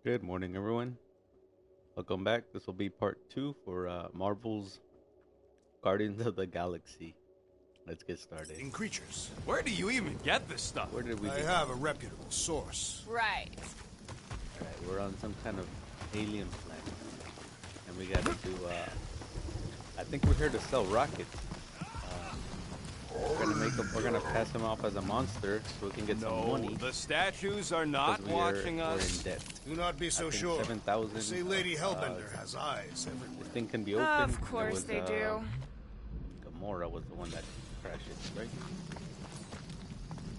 Good morning, everyone. Welcome back. This will be part 2 for Marvel's Guardians of the Galaxy. Let's get started. In creatures. Where do you even get this stuff? Where did we I get? have a reputable source. Right. Alright, we're on some kind of alien planet. And we gotta do, I think we're here to sell rockets. We're gonna pass him off as a monster so we can get some money. The statues are not because watching we're us. in debt. Do not be so I think sure. 7,000. Say Lady Hellbender has eyes everywhere. This thing can be open. Of course they do. Gamora was the one that crashed it, right?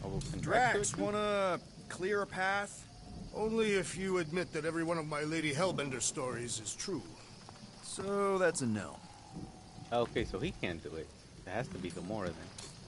Oh, Drax, wanna clear a path? Only if you admit that every one of my Lady Hellbender stories is true. So that's a no. Okay, so he can't do it. It has to be Gamora then.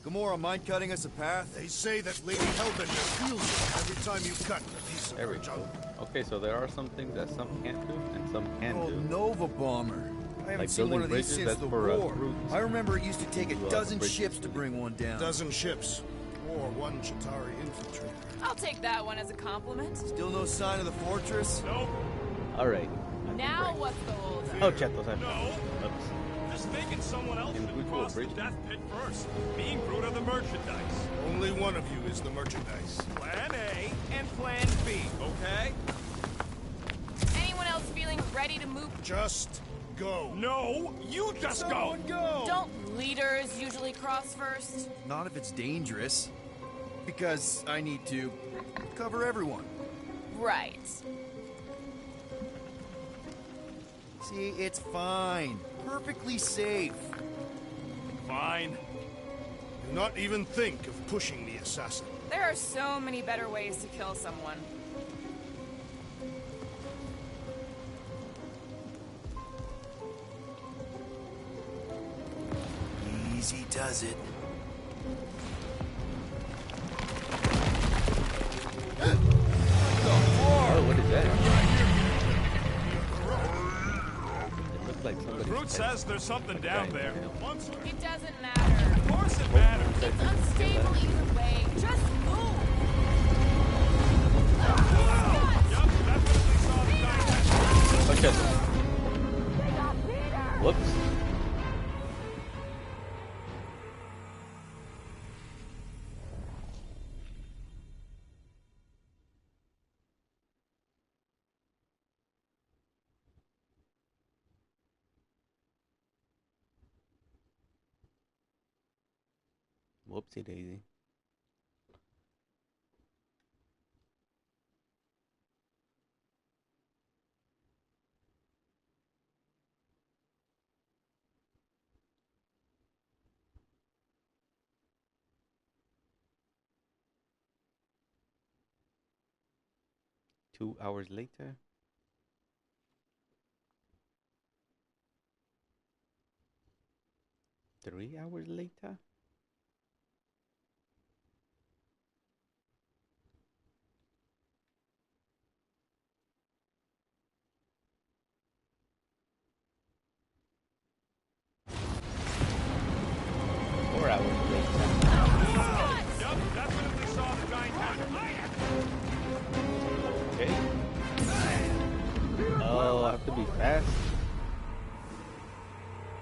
Gamora, mind cutting us a path? They say that Lady Hellbender feels it every time you cut a piece of There her we go. junk. Okay, so there are some things that some can't do and some can Oh, do. Nova Bomber. I haven't Like seen one building of these bridges, since that's the for, war. Groot. I remember it used to take a To, dozen bridges. ships to bring one down. Dozen ships. Or one Chitauri infantry. I'll take that one as a compliment. Still no sign of the fortress? Nope. All right. Now what's the hold up? Oh, check those out. No. Oops. Just thinking someone else Can should we do a cross the bridge? death pit first. Being Groot of the merchandise. Only one of you is the merchandise. Plan A and Plan B, okay? Anyone else feeling ready to move? Just go. No, you just go. go! Don't leaders usually cross first? Not if it's dangerous. Because I need to cover everyone. Right. See, it's fine. Perfectly safe. Fine. Do not even think of pushing the assassin. There are so many better ways to kill someone. Easy does it. Oh, what is that? It looks like somebody. Groot says there's something down there. It doesn't matter. Of course it matters. It's unstable either way. Just move. Yup, definitely saw the giant. Oh, shit. Whoops. Whoopsie daisy. Two hours later. Three hours later. Four hours later. Yup, definitely saw the giant. Okay. Oh, I have to be fast.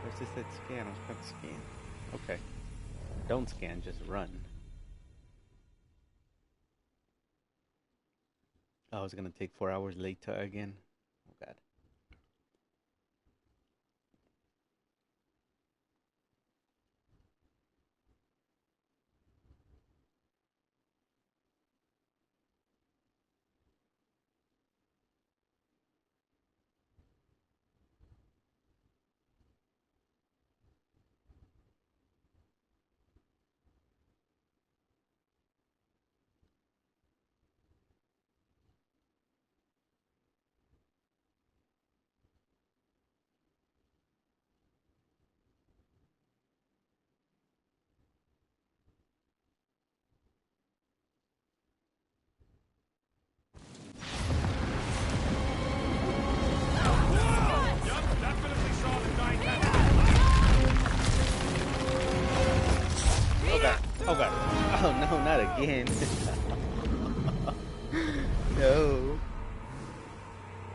Where's this that scan? I was trying to scan. Okay. Don't scan, just run. Oh, it's gonna take 4 hours later again. Oh god. Yup, definitely saw the giant. Oh god. Oh god. Oh no, not again. No.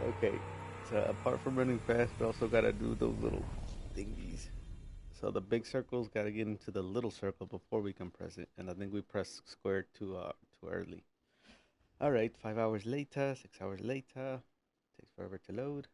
Okay, so apart from running fast, we also gotta do those little thingies. So the big circle's gotta get into the little circle before we can press it, and I think we press square too early. All right, 5 hours later, 6 hours later, takes forever to load.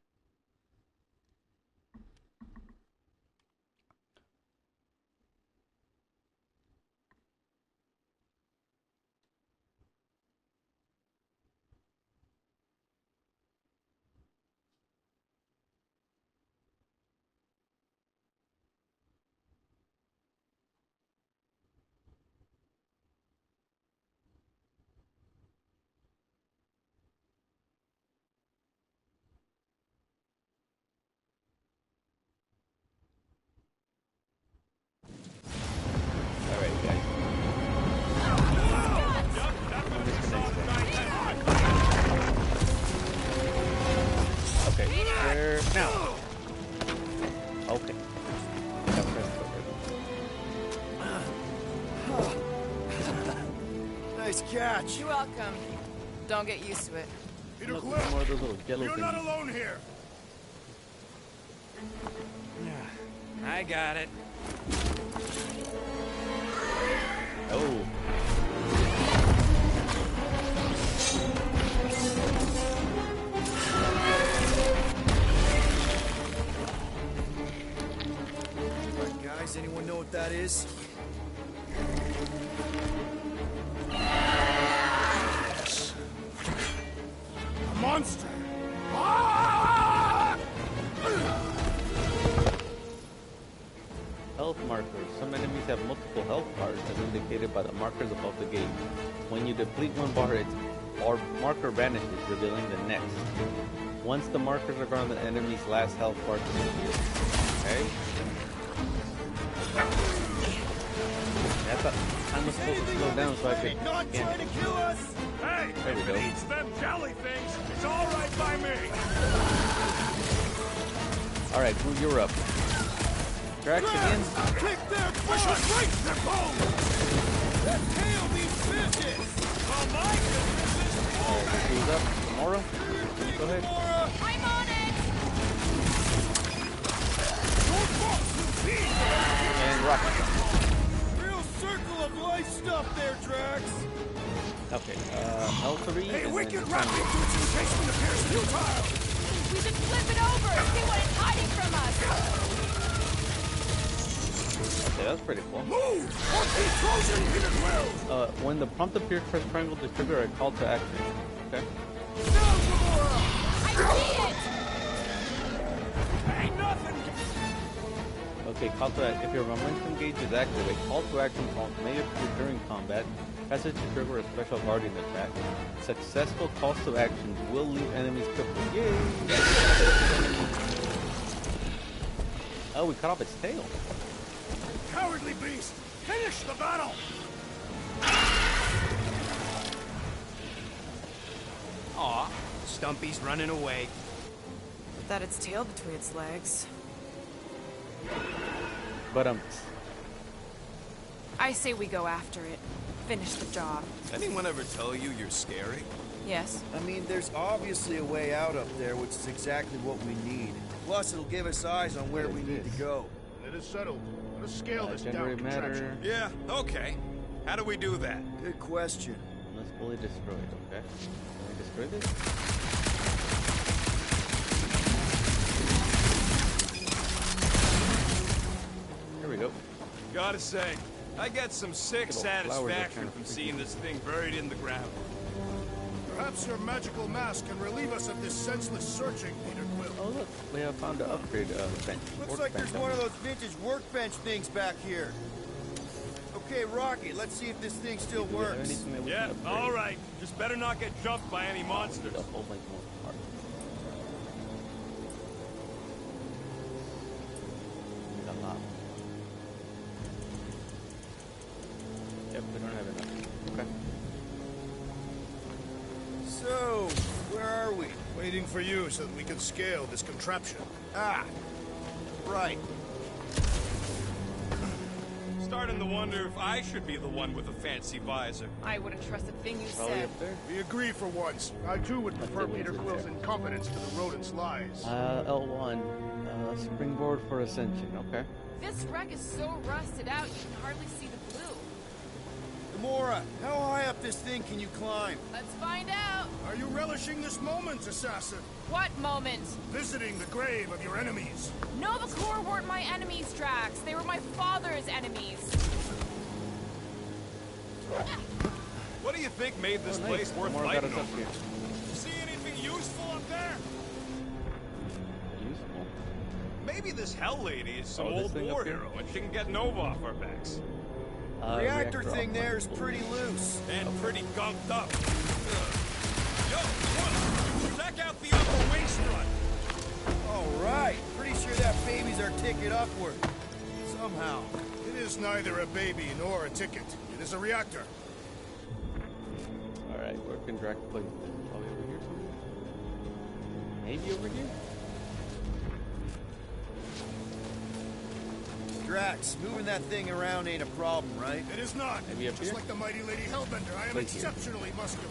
All right, guys. Okay, where now? Okay. Gotta press it. Nice catch. You're welcome. Don't get used to it. Peter Look, Quill, more of those little yellow you're not things. alone here. I got it. Oh. Right, guys, anyone know what that is? A monster. Ah! Health markers. Some enemies have multiple health bars as indicated by the markers above the gate. When you deplete one bar, its marker vanishes, revealing the next. Once the markers are gone, the enemy's last health bar disappears. Okay? That's a, I'm supposed to slow down so I can Not scan trying it. to kill us! Hey, There we if go. it eats them jelly things, it's all right by me. Alright, Boo, you're up. Drax again? Kick their butt! Break their bones. That tail means business! Oh my goodness, Who's up? Gamora? Go ahead. Gamora! I'm on it! And Rocket. Real circle of life stuff there, Drax! Okay, L3. Hey, and wicked then rapid dudes in case when appears futile. We should flip it over and see what it's hiding from us! Okay, that's pretty cool. Move! Or keep Trojan Peter Quill. When the prompt appears, press triangle to trigger a call to action. Okay. Now, Gamora! I see it! Ain't nothing. Okay, call to action. If your momentum gauge is active, a call to action prompt may appear during combat. Press it to trigger a special guardian attack. Successful calls to actions will leave enemies crippled. Yay! Oh, we cut off its tail. Cowardly beast. Finish the battle. Aw, Stumpy's running away. That its tail between its legs. But I say we go after it. Finish the job. Anyone ever tell you you're scary? Yes. I mean, there's obviously a way out up there, which is exactly what we need. Plus, it'll give us eyes on where we need to go. It is settled. Let us scale this down generate contraption. matter. Yeah, okay. How do we do that? Good question. Let's fully destroy it. Okay. Can we destroy this? There we go. Gotta say, I get some sick Little flowers are satisfaction kinda from freaky. seeing this thing buried in the ground. Perhaps your magical mask can relieve us of this senseless searching, Peter Quill. Oh look, we have found the upgrade bench. Looks like there's one of those vintage workbench things back here. Okay, Rocky, let's see if this thing still works. Yeah, all right. Just better not get jumped by any monsters. A whole bunch more parts. Need a lot. Yep, we don't have enough. Okay. So, where are we? Waiting for you so that we can scale this contraption. Ah, right. starting to wonder if I should be the one with a fancy visor. I wouldn't trust a thing you Probably said. up there. We agree for once. I too would prefer the Peter wings in Quill's there. incompetence to the rodent's lies. L1. Springboard for ascension. Okay. This wreck is so rusted out you can hardly see the blue. Gamora, how high up this thing can you climb? Let's find out. Are you relishing this moment, assassin? What moment? Visiting the grave of your enemies. Nova Corps weren't my enemies, Drax. They were my father's enemies. What do you think made this Oh, nice. place worth Gamora got fighting us up over? here. See anything useful up there? Useful. Maybe this Hell Lady is some Oh, this old thing war up here? hero and she can get Nova off our backs. Reactor thing off. there is pretty loose. And pretty gunked up. Yo, what? Check out the upper wing strut. All right. Pretty sure that baby's our ticket upward. Somehow. It is neither a baby nor a ticket. It is a reactor. Alright, where can Drax place this? Probably over here somewhere? Maybe over here? Drax, moving that thing around ain't a problem, right? It is not. Maybe up Just here? like the mighty Lady Hellbender, I am Right here. exceptionally muscular.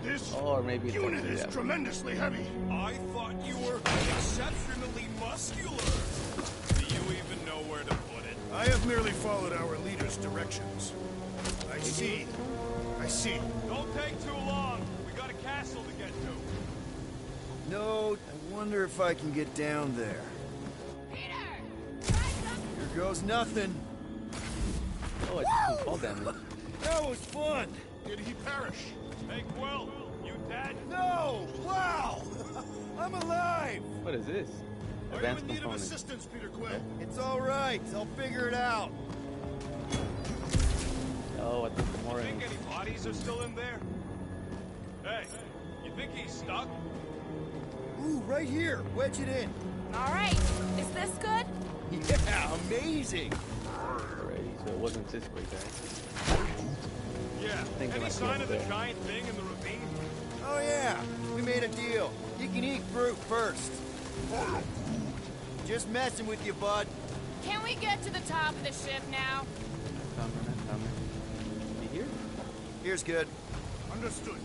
This Or maybe it's unit over is there. tremendously heavy. I thought you were exceptionally muscular. Do you even know where to put it? I have merely followed our leader's directions. I see. I see. Don't take too long. We got a castle to get to. No, I wonder if I can get down there. Peter! Try something! Here goes nothing. Oh, I took some fall damage. That was fun. Did he perish? Hey, Quill, you dead? No! Wow! I'm alive! What is this? Are you Advanced in need of components. assistance, Peter Quill? It's all right. I'll figure it out. Oh, I think Gamora. Think any bodies are still in there? Hey, you think he's stuck? Ooh, right here. Wedge it in. All right. Is this good? Yeah, amazing. Alrighty, so it wasn't this way, guys. Yeah. Think Any about sign it of the there. giant thing in the ravine? Oh, yeah. We made a deal. You can eat fruit first. Just messing with you, bud. Can we get to the top of the ship now? Coming. You here? Here's good. Understood.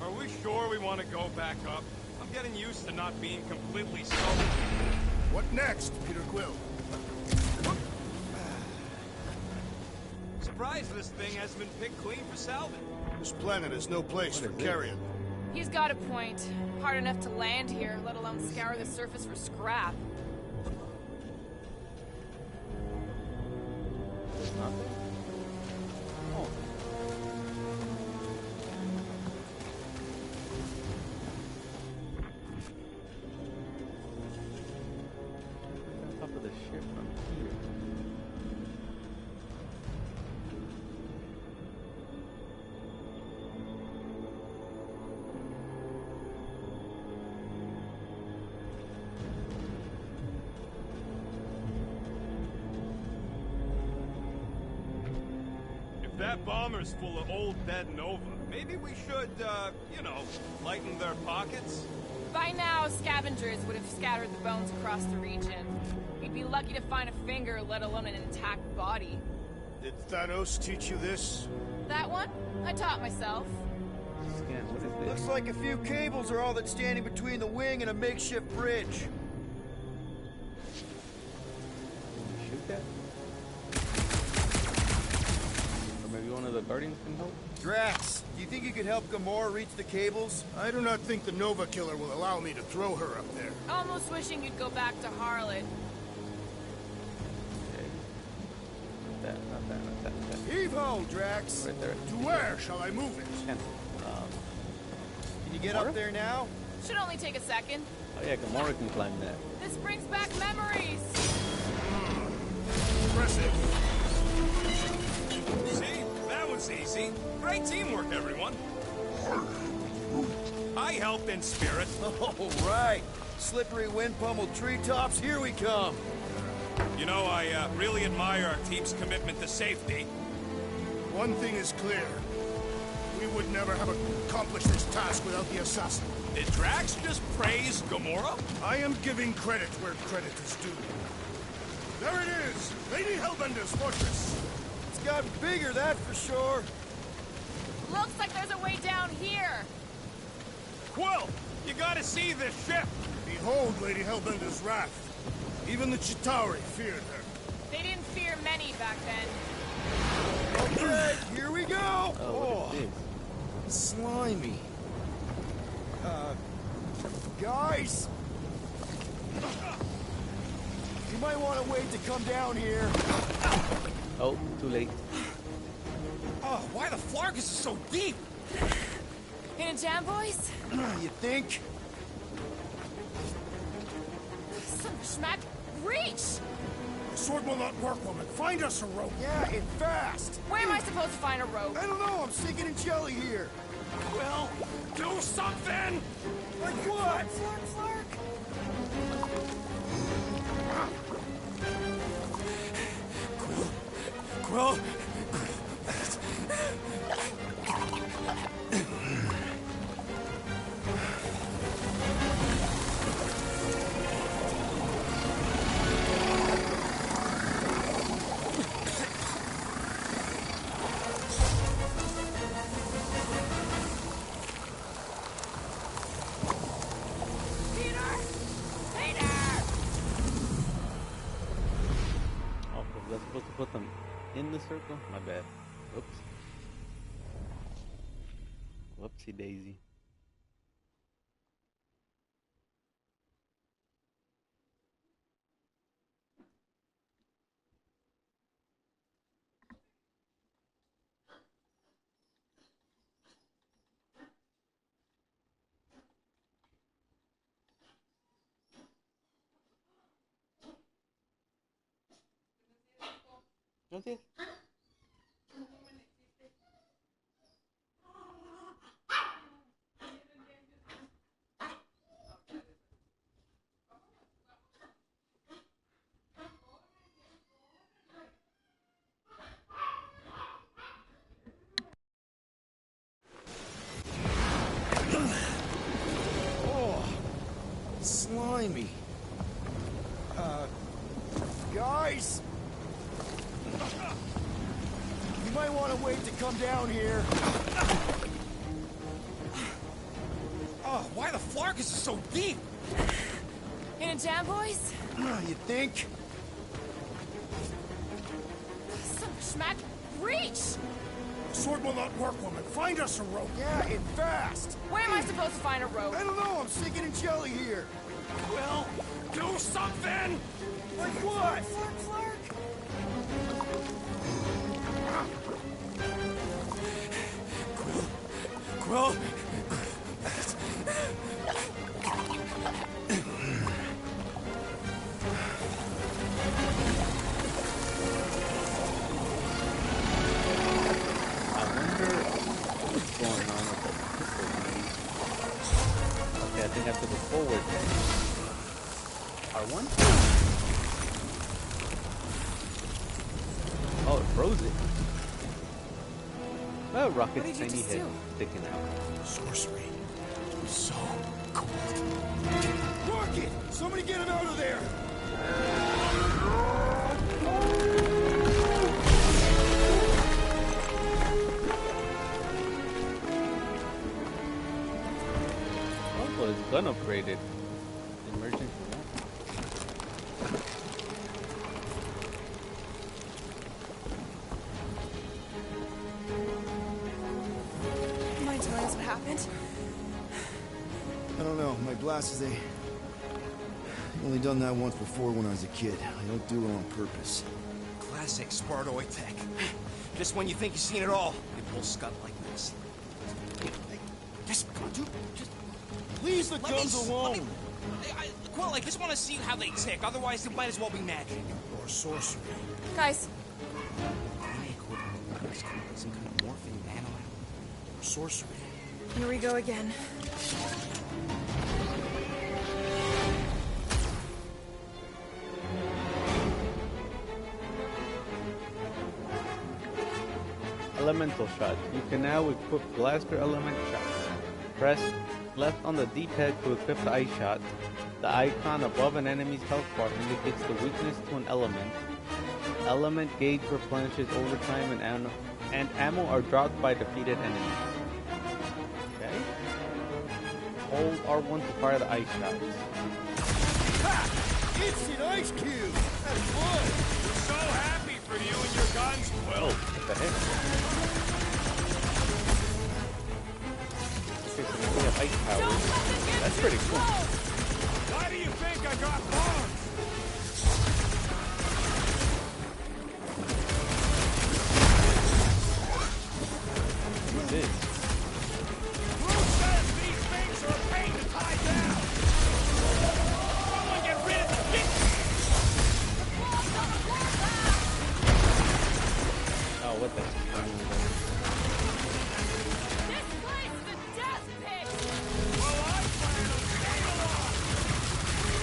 Are we sure we want to go back up? I'm getting used to not being completely sober. What next, Peter Quill? Surprised this thing hasn't been picked clean for salvage. This planet is no place for is this? carrion. He's got a point. Hard enough to land here, let alone scour the surface for scrap. There's nothing. Oh. On top of the ship from here. If that bomber's full of old dead Nova, maybe we should, you know, lighten their pockets? By now, scavengers would have scattered the bones across the region. We'd be lucky to find a finger, let alone an intact body. Did Thanos teach you this? That one? I taught myself. Scan, what is this? Looks like a few cables are all that's standing between the wing and a makeshift bridge. Shoot that? Or maybe one of the Guardians can help? Drax, do you think you could help Gamora reach the cables? I do not think the Nova Killer will allow me to throw her up there. Almost wishing you'd go back to Harlot. Okay. Not that. Heave-ho, Drax! Right there. To where shall I move it? Can. Can you get Gamora? up there now? Should only take a second. Oh yeah, Gamora can climb that. This brings back memories. Impressive. See? That was easy. Great teamwork, everyone. I helped in spirit. All right. Slippery wind-pummeled treetops, here we come. You know, I really admire our team's commitment to safety. One thing is clear. We would never have accomplished this task without the assassin. Did Drax just praise Gamora? I am giving credit where credit is due. There it is! Lady Hellbender's fortress! It's gotten bigger, that for sure. Looks like there's a way down here. Quill, you gotta see this ship. Behold Lady Hellbender's wrath. Even the Chitauri feared her. They didn't fear many back then. Okay, here we go! Oh, what is this? Slimy. Guys! You might want to wait to come down here. Oh, too late. Oh, why the Flargus is so deep? In a jam, boys? You think? Son of a schmack. Reach! The sword will not work, woman. Find us a rope. Yeah, and fast. Where am I supposed to find a rope? I don't know, I'm sinking in jelly here. Quill, do something! Like what? Flark, Flark. Quill, Peter! Peter! Oh, was I supposed to put them in the circle? My bad. Whoops. Whoopsie daisy. Okay. Oh, slimy. Guys! You might want to wait to come down here. oh, why the Flargus is so deep? In a jam, boys? You think? Son of a schmack. Reach! The sword will not work, woman. Find us a rope. Yeah, and fast. Where am I supposed to find a rope? I don't know, I'm sinking in jelly here. Quill, do something! Like what? Flark, Flark. Quill, I wonder what's going on with the pistol. Okay, I think I have to go forward then. R1? Oh, it froze it. Oh, What Rocket's did you tiny just head do? sticking out. Sorcery. So cool. Rocket! Somebody get him out of there! Oh, well, it's gun upgraded. Emergency gun. Mind telling us what happened? I don't know, my glasses, they... Only done that once before when I was a kid. I don't do it on purpose. classic Spartoid tech. Just when you think you've seen it all, you pull scut like this. Just, come on, dude. Just Leave the let me guns s- alone! let me- Quill, I just want to see how they tick. Otherwise, it might as well be magic. Or sorcery. Guys, Some kind of morphing nano. Or sorcery. here we go again. I Elemental shots. You can now equip blaster element shots. Press left on the D-pad to equip the ice shot. The icon above an enemy's health bar indicates the weakness to an element. Element gauge replenishes over time and ammo are dropped by defeated enemies. Okay. Hold R1 to fire the ice shots. Ha! Instant ice cube! That's fun! We're so happy for you and your guns, Quill. What the heck? Okay, so we have ice powers. That's pretty cool. Why do you think I got bombs? What's this? Who says these things are a pain to tie down? Someone get rid of the shit! Oh, what the heck? This place is a death pit! Well, I plan on staying alive!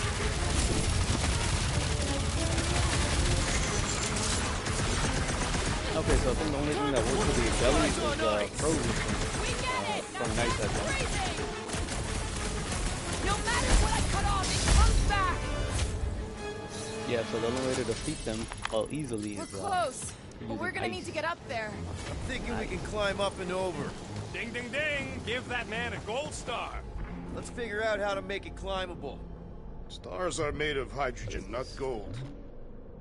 Okay, so I think the only thing that works with the abilities is frozen We get it! from Now night keep attack. freezing! No matter what I cut off, it comes back! Yeah, so the only way to defeat them easily We're is close, but using we're gonna ice. need to get up there. I'm thinking we can climb up and over. Ding, ding, ding! Give that man a gold star! Let's figure out how to make it climbable. Stars are made of hydrogen, not gold.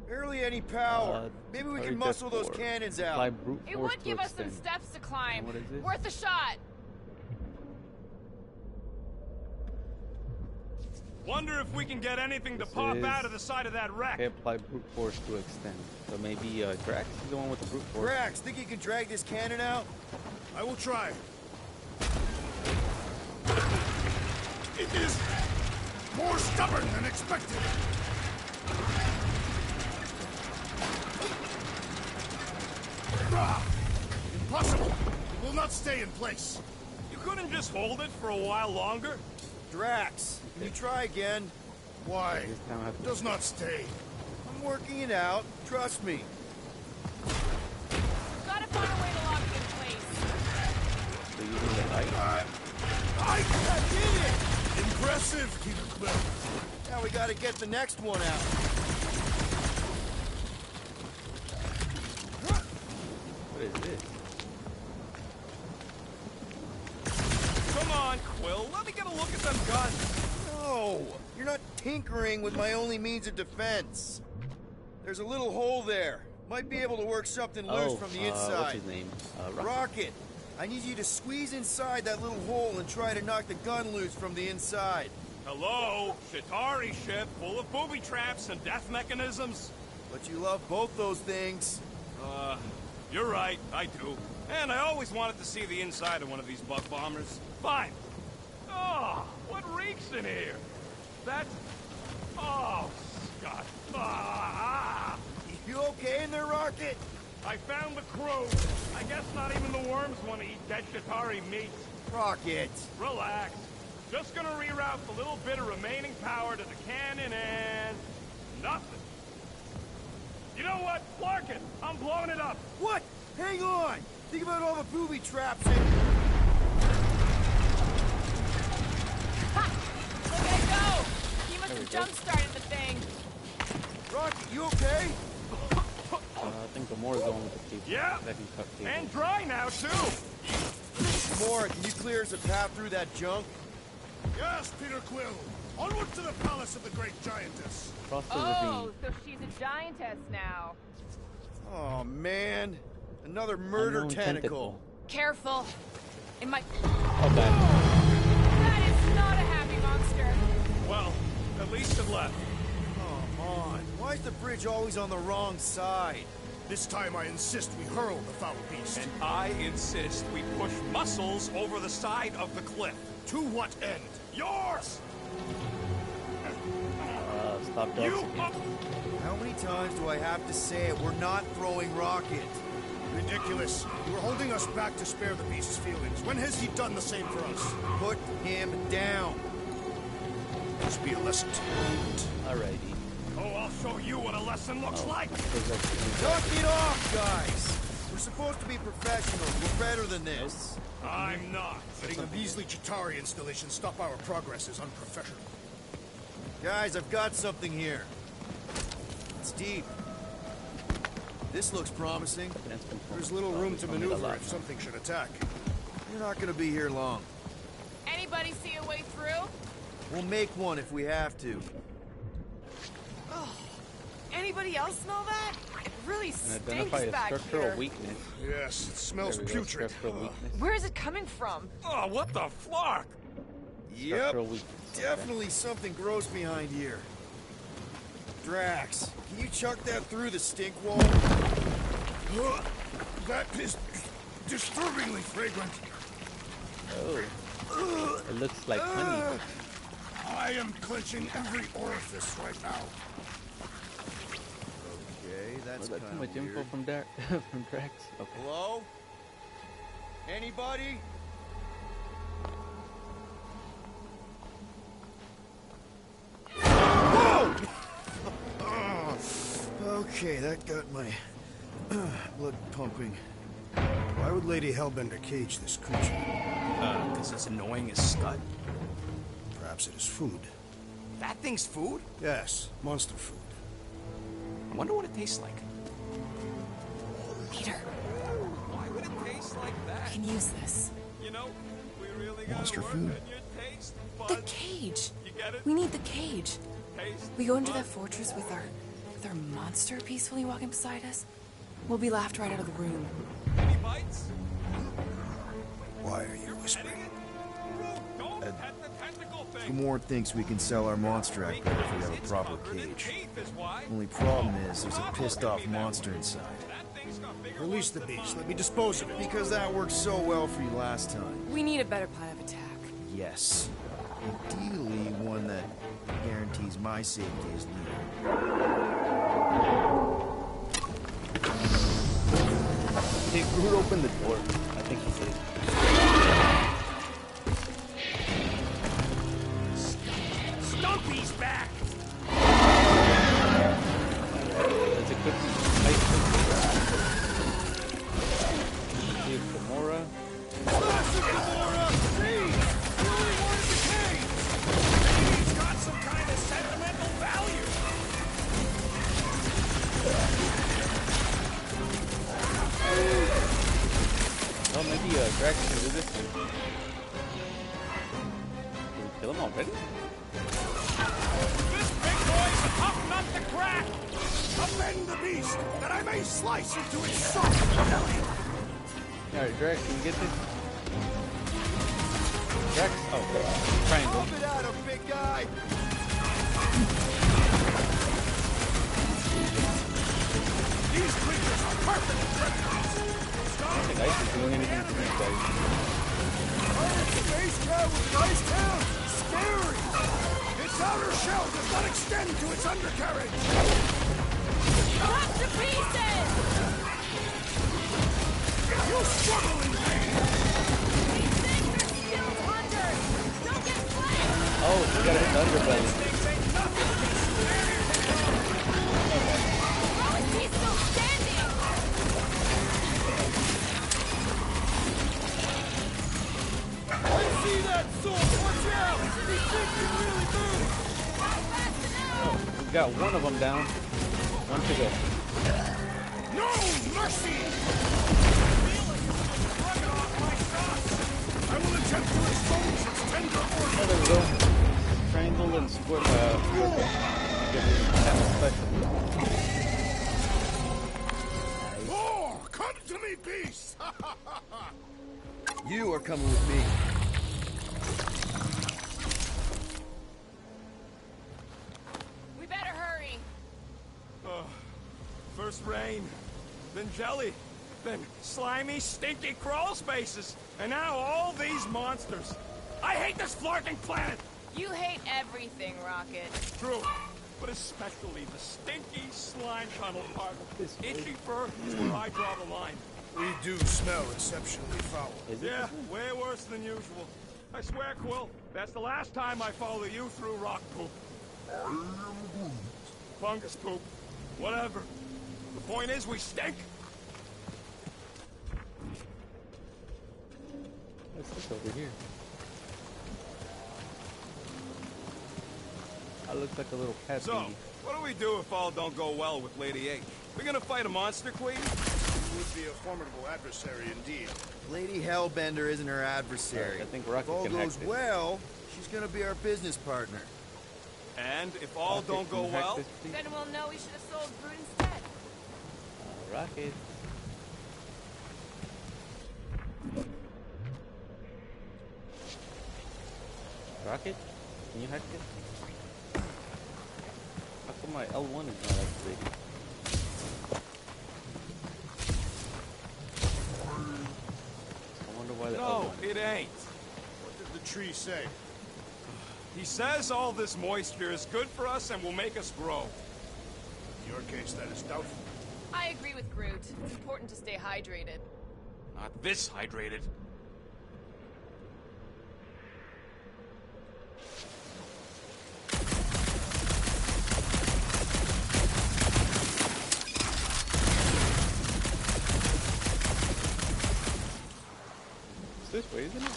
Barely any power. Maybe we can Target muscle those 4. cannons Apply out. brute It force would to give us some extend. steps to climb. What is this? Worth a shot. Wonder if we can get anything to This pop is- out of the side of that wreck. Okay, apply brute force to extend. So maybe Drax is the one with the brute force. Drax, think you can drag this cannon out? I will try. It is more stubborn than expected. Ah, impossible! It will not stay in place. You couldn't just hold it for a while longer? Drax, can you try again? Why? This time I have It to does not stay. I'm working it out. Trust me. Gotta find a way to lock it in place. so using the ice. I did it! Impressive, Peter Quill. Now we gotta get the next one out. What is this? Come on, Quill, let me get a look at them guns. No! You're not tinkering with my only means of defense. There's a little hole there. Might be able to work something loose from the What's inside. his name? Rocket, I need you to squeeze inside that little hole and try to knock the gun loose from the inside. Hello? Chitauri ship full of booby traps and death mechanisms? But you love both those things. You're right, I do. And I always wanted to see the inside of one of these bug bombers. Fine. Oh, what reeks in here? That's... Oh, Scott. Ah! You okay in there, Rocket? I found the crew. I guess not even the worms want to eat dead Chitauri meat. Rocket. Relax. Just gonna reroute the little bit of remaining power to the cannon and... nothing. You know what? Larkin, I'm blowing it up. What? Hang on! Think about all the booby traps and... Ha! Look at it go! He must have jump-started the thing. Rocket, you okay? I think the more is the one with the cable. Yeah. That can cut cable. And dry now, too. More, can you clear us a path through that junk? Yes, Peter Quill. Onward to the palace of the great giantess. Cross the Oh, ravine. so she's a giantess now. Oh, man. Another murder Unknown tentacle. Careful. It might... Okay. That is not a happy monster. Well, at least it left. Come on. Why is the bridge always on the wrong side? This time I insist we hurl the foul beast. And I insist we push muscles over the side of the cliff. To what end? Yours! Stop You dancing. up! How many times do I have to say it? We're not throwing Rocket. Ridiculous. You were holding us back to spare the beast's feelings. When has he done the same for us? Put him down. Must be a lesson to learn. Alrighty. Oh, I'll show you what a lesson looks like. Because that's- Knock it off, guys. We're supposed to be professionals. We're better than this. I'm not. Letting a measly Chitauri installation stop our progress is unprofessional. Guys, I've got something here. It's deep. This looks promising. There's little room to maneuver if something should attack. You're not gonna be here long. Anybody see a way through? We'll make one if we have to. Anybody else smell that? It really And stinks identify a back structural here. weakness. Yes, it smells There we go, putrid. structural weakness. Where is it coming from? Oh, what the flark? Yep, Structural weakness. definitely something gross behind here. Drax, can you chuck that through the stink wall? That is disturbingly fragrant. Oh. It looks like honey. I am clenching every orifice right now. Okay, that's Was that kind too much of info weird. from from Drax? Okay. Hello? Anybody? Whoa! Okay, that got my blood pumping. Why would Lady Hellbender cage this creature? Because it's annoying as scut. Perhaps it is food. That thing's food? Yes, monster food. I wonder what it tastes like. Peter, Why would it taste like I that? can use this. You know, we really gotta Monster work food. on your taste The buds. cage. You get it? We need the cage. Taste We go into that buds. fortress with our monster peacefully walking beside us. We'll be laughed right out of the room. Any bites? Why are you whispering? Don't pet the tentacle thing. Gamorrean thinks we can sell our monster act better if we have a It's proper covered in cage. teeth is why. Only problem is there's a pissed off monster inside. That thing's got bigger Release the beast. Let me dispose of it. Because that worked so well for you last time. We need a better plan of attack. Yes. Ideally, one that guarantees my safety as leader. Hey, Groot opened the door. I think he did. Stumpy's back! That's a good ice cream. Save Gamora. Maybe it's got some kind of sentimental value. Oh, maybe Drax can do this. Did we kill him already? This big boy's a tough nut to crack. Upend the beast, that I may slice into its soft belly. Alright, Drax, can we get this? Drax? Oh, triangle. Pump it out, big guy! These creatures are perfect predators. I don't think Ice is doing anything to these guys. Space cat with nice tail. Scary. Its outer shell does not extend to its undercarriage. Cut to pieces! You struggle in vain. These things are skilled hunters! Don't get flanked! Oh, we gotta hit the underbelly. How is he still standing? I see that sword! Watch out! These things can really move! Not fast enough! We got one of them down. One to go. No mercy! I will attempt to expose its tender Oh, organs. there we go. Triangle and squirt. Give it kind of special. Oh, come to me, beast! You are coming with me. We better hurry. First rain, then jelly, then slimy, stinky crawl spaces, and now all these monsters. I hate this flarking planet! You hate everything, Rocket. True, but especially the stinky slime tunnel part. Itchy fur is where I draw the line. We do smell exceptionally foul. Is it? Yeah, way worse than usual. I swear, Quill, that's the last time I follow you through rock poop. Fungus poop. Whatever. The point is we stink. What's this over here? That looks like a little cat So, thingy. what do we do if all don't go well with Lady H? We gonna fight a monster queen? You would be a formidable adversary indeed. Lady Hellbender isn't her adversary. I think Rocket if all can hack goes this. well, she's gonna be our business partner. And if all Rocket, don't can go you hack well? this, please? Then we'll know we should have sold Groot instead. Rocket. Rocket? Can you hack this? How come my L1 is not activated? I wonder why the No, L1 it ain't. What did the tree say? He says all this moisture is good for us and will make us grow. In your case, that is doubtful. I agree with Groot. It's important to stay hydrated. Not this hydrated. It's this way, isn't it?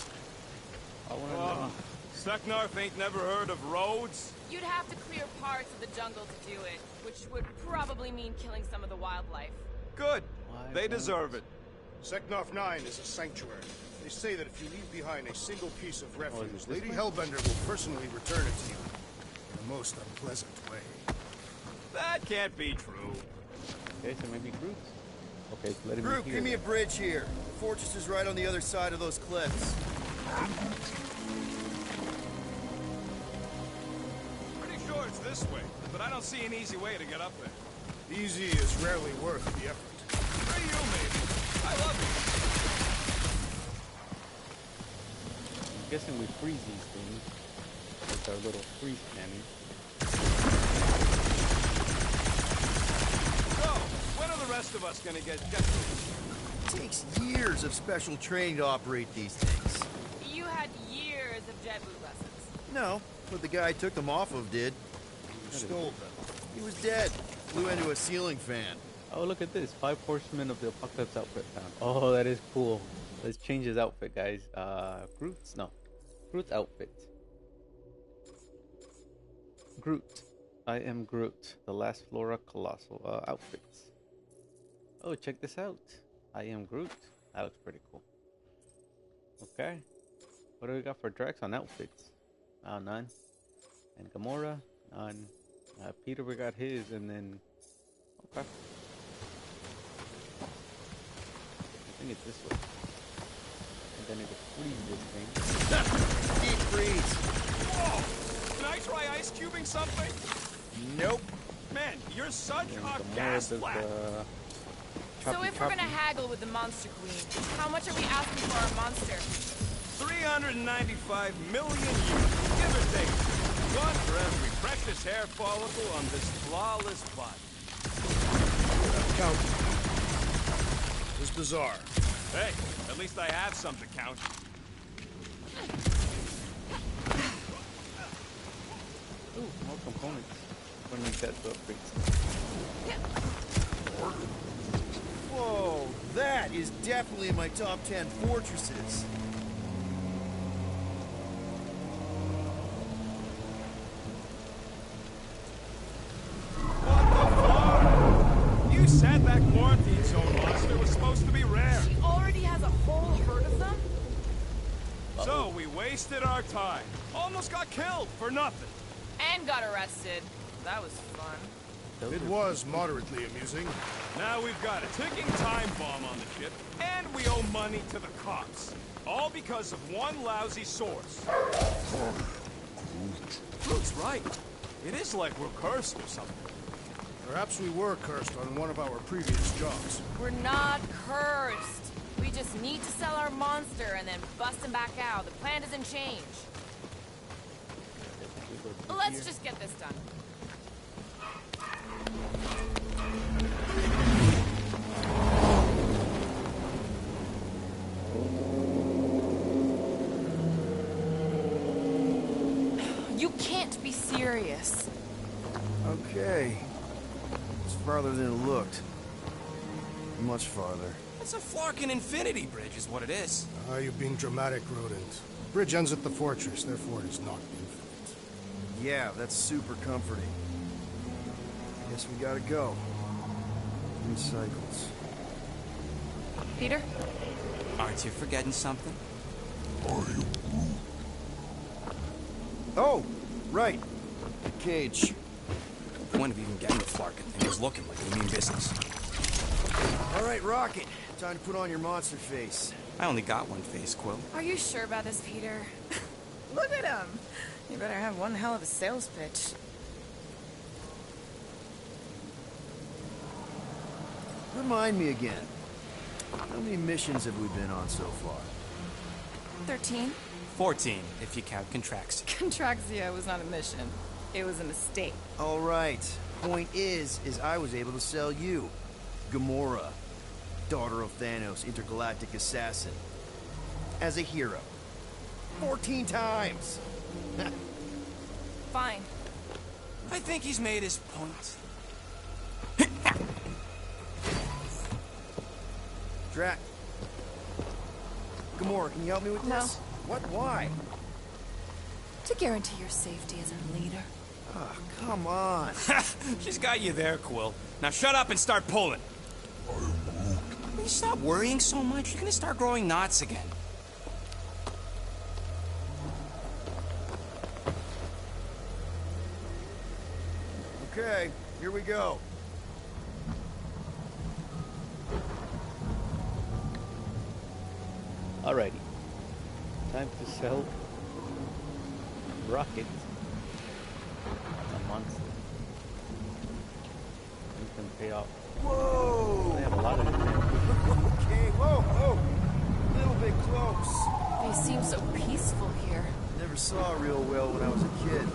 I want to know. Seknarf ain't never heard of roads? You'd have to clear parts of the jungle to do it, which would probably mean killing some of the wildlife. Good. Why They won't- deserve it. Seknarf 9 is a sanctuary. They say that if you leave behind a single piece of refuge, this Lady way? Hellbender will personally return it to you in a most unpleasant way. That can't be true. Okay, so maybe Groot's. Okay, so let him Groot, be give me a here. bridge here. The fortress is right on the other side of those cliffs. Pretty sure it's this way, but I don't see an easy way to get up there. Easy is rarely worth the effort. For you, maybe. I love you. I'm guessing we freeze these things with our little freeze cannon. So, when are the rest of us gonna get through? It takes years of special training to operate these things. You had years of jet boot lessons. No, but the guy I took them off of did. You stole them. He was dead. Flew into a ceiling fan. Oh, look at this. 5 horsemen of the apocalypse outfit found. Oh, that is cool. Let's change his outfit, guys. Groot's? No. Groot's outfit. Groot. I am Groot. The last Flora Colossal outfits. Oh, check this out. I am Groot. That looks pretty cool. Okay. What do we got for Drax on outfits? Oh, none. And Gamora? None. Peter, we got his, and then... Okay. I think it's this way. And then it could freeze this thing. Deep freeze. Whoa! Can I try ice cubing something? Nope. Man, you're such And a Gamora gas does flat. So choppy if we're gonna choppy. haggle with the Monster Queen, how much are we asking for our monster? 395 million units, give or take. One for every precious hair follicle on this flawless body. Count. It's bizarre. Hey, at least I have some to count. Ooh, more components. When we set the upgrades. Whoa, that is definitely in my top 10 fortresses. You said that quarantine zone monster was supposed to be rare. She already has a whole herd of them? So we wasted our time. Almost got killed for nothing. And got arrested. That was fun. It was moderately amusing. Now we've got a ticking time bomb on the ship, and we owe money to the cops. All because of one lousy source. Groot's right. It is like we're cursed or something. Perhaps we were cursed on one of our previous jobs. We're not cursed. We just need to sell our monster and then bust him back out. The plan doesn't change. Let's just get this done. You can't be serious. Okay. It's farther than it looked. Much farther. It's a Flarkin Infinity Bridge is what it is. Ah, you're being dramatic, Rodent. Bridge ends at the fortress, therefore it is not infinite. Yeah, that's super comforting. Guess we gotta go. 3 cycles. Peter? Aren't you forgetting something? Oh, right. The cage. The point of even getting the Flarkin thing was looking like we mean business. All right, Rocket. Time to put on your monster face. I only got one face, Quill. Are you sure about this, Peter? Look at him. You better have one hell of a sales pitch. Remind me again. How many missions have we been on so far? 13? 14, if you count Contraxia. Contraxia was not a mission. It was a mistake. All right. Point is I was able to sell you. Gamora. Daughter of Thanos, intergalactic assassin. As a hero. 14 times! Fine. I think he's made his point. Drac. Gamora, can you help me with No. this? What? Why? To guarantee your safety as a leader. Ah, come on. She's got you there, Quill. Now shut up and start pulling. Will you stop worrying so much? You're gonna start growing knots again. Okay, here we go. Alrighty. Time to sell Rocket. A monster. You can pay off. Whoa! They have a lot of it. Okay, whoa. A little bit close. They seem so peaceful here. Never saw real well when I was a kid.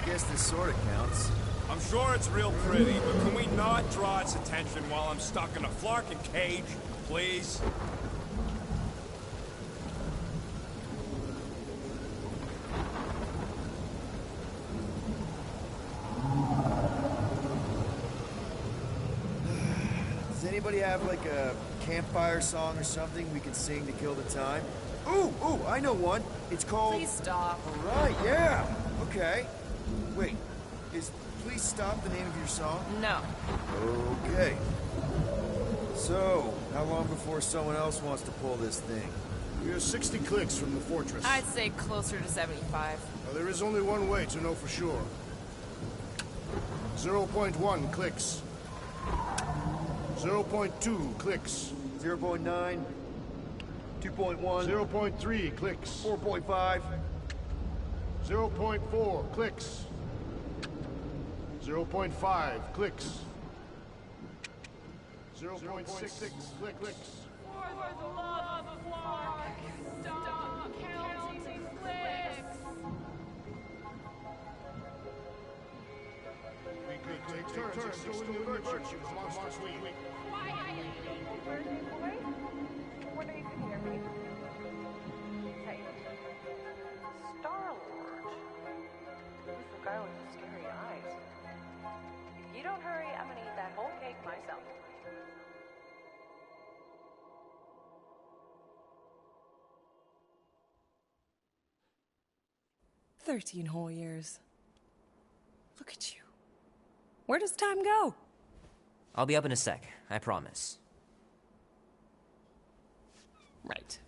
Guess this sort of counts. I'm sure it's real pretty, but can we not draw its attention while I'm stuck in a Flarkin cage, please? Does anybody have like a campfire song or something we can sing to kill the time? Ooh, I know one. It's called... Please stop. All right, yeah. Okay. Wait, is Please Stop the name of your song? No. Okay. So, how long before someone else wants to pull this thing? We are 60 clicks from the fortress. I'd say closer to 75. Now, there is only one way to know for sure. 0.1 clicks. 0.2 clicks. 0.9, 2.1, 0.3 clicks. 4.5, 0.4 clicks. 0.5 clicks. 0.66 clicks. For the love of Clark, stop counting clicks. We take turns extolling the virtues of Monster Queen. Quietly. Birthday boy? Wonder you can hear me. Hey. Star-Lord. Who's the guy with the scary eyes? If you don't hurry, I'm gonna eat that whole cake myself. "13 whole years. Look at you. Where does time go?" I'll be up in a sec, I promise. Right.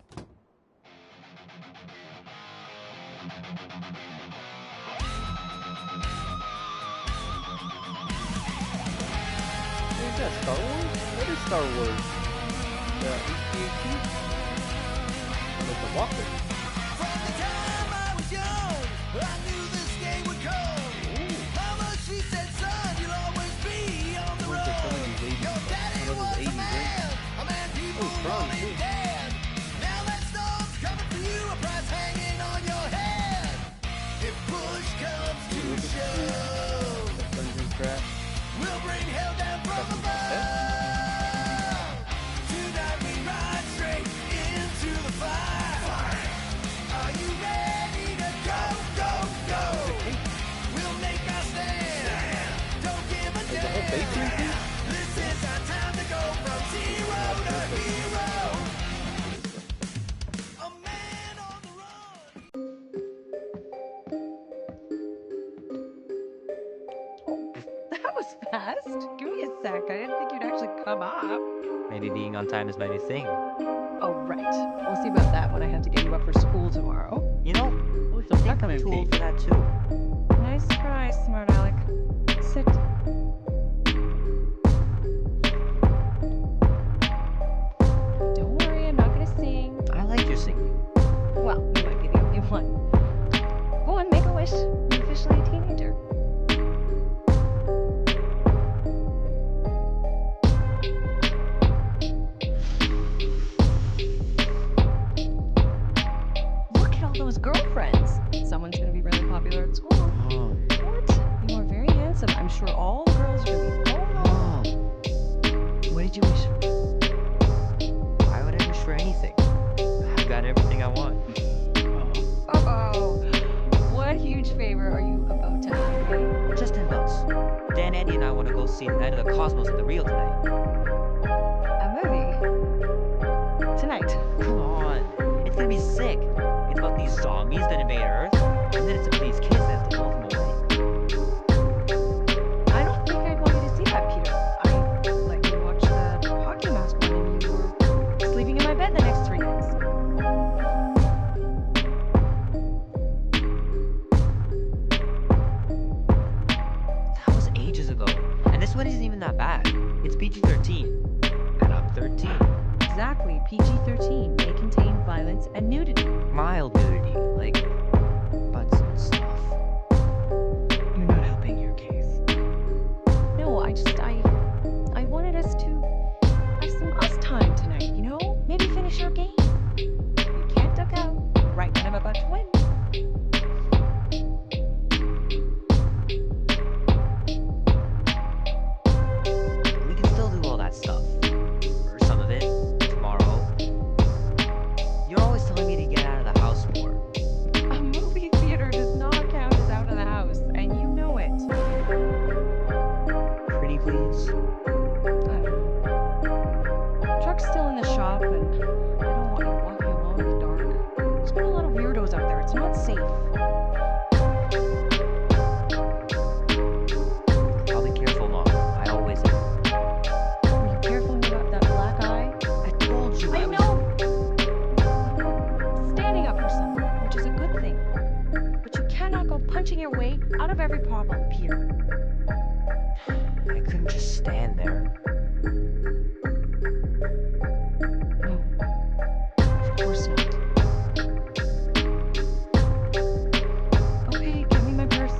Is that Star Wars? What is Star Wars? The AT-AT? Like the Walker. From the time I was young, I knew this day would come. Mama, she said, son, you'll always be on the Looks like some of road. these 80s. Your daddy Some of was those 80s, a man people strong, want his too. dad. Now that storm's coming for you, a price hanging on your head. If push comes to shove, Dungeon Craft. we'll bring hell down from above. Tonight we ride straight into the fire. Are you ready to go, go, go? We'll make our stand. Don't give a Like the whole basement damn. thing? This is our time to go from zero rest? Give me a sec. I didn't think you'd actually come up. Maybe being on time is my new thing. Oh, right. We'll see about that when I have to get you up for school tomorrow. You know, Oh, it's a I think I'm Pac-Man too old cake. for that too. Nice try, smart Alec. Sit. Don't worry, I'm not gonna sing. I like your singing. Well, you might be the only one. Go on, make a wish. You're officially a teenager. Look at all those girlfriends. Someone's gonna be really popular at school. Mom. What? You are very handsome. I'm sure all the girls are gonna be. Mom. What did you wish for? Why would I wish for anything? I've got everything I want. Uh-oh. What huge favor are you about to ask me? Just $10. Dan, Eddie, and I want to go see Night of the Cosmos at the Rio tonight. A movie? Tonight. Come on. It's gonna be sick. It's about these zombies that invade Earth, and then it's about these kids that have to blow them away. I don't think I'd want you to see that, Peter. I let you watch the hockey mask one and you were sleeping in my bed the next 3 nights. That was ages ago. And this one isn't even that bad. It's PG-13. And I'm 13. Exactly, PG-13 may contain violence and nudity. Mild nudity, like butts and stuff. You're not helping your case. No, I wanted us to have some us time tonight, you know? Maybe finish our game. You can't duck out right when I'm about to win. We can still do all that stuff. Or some of it. Tomorrow. You're always telling me to get out of the house more. A movie theater does not count as out of the house, and you know it. Pretty please. I don't know. Truck's still in the shop, and I don't want you walking alone in the dark. There's been a lot of weirdos out there. It's not safe. I'll be careful, Mom. I always am. Were you careful when you got that black eye? I told you I was- know! Standing up for someone, which is a good thing. But you cannot go punching your way out of every problem, Peter. I couldn't just stand there. No. Of course not. Okay, give me my purse.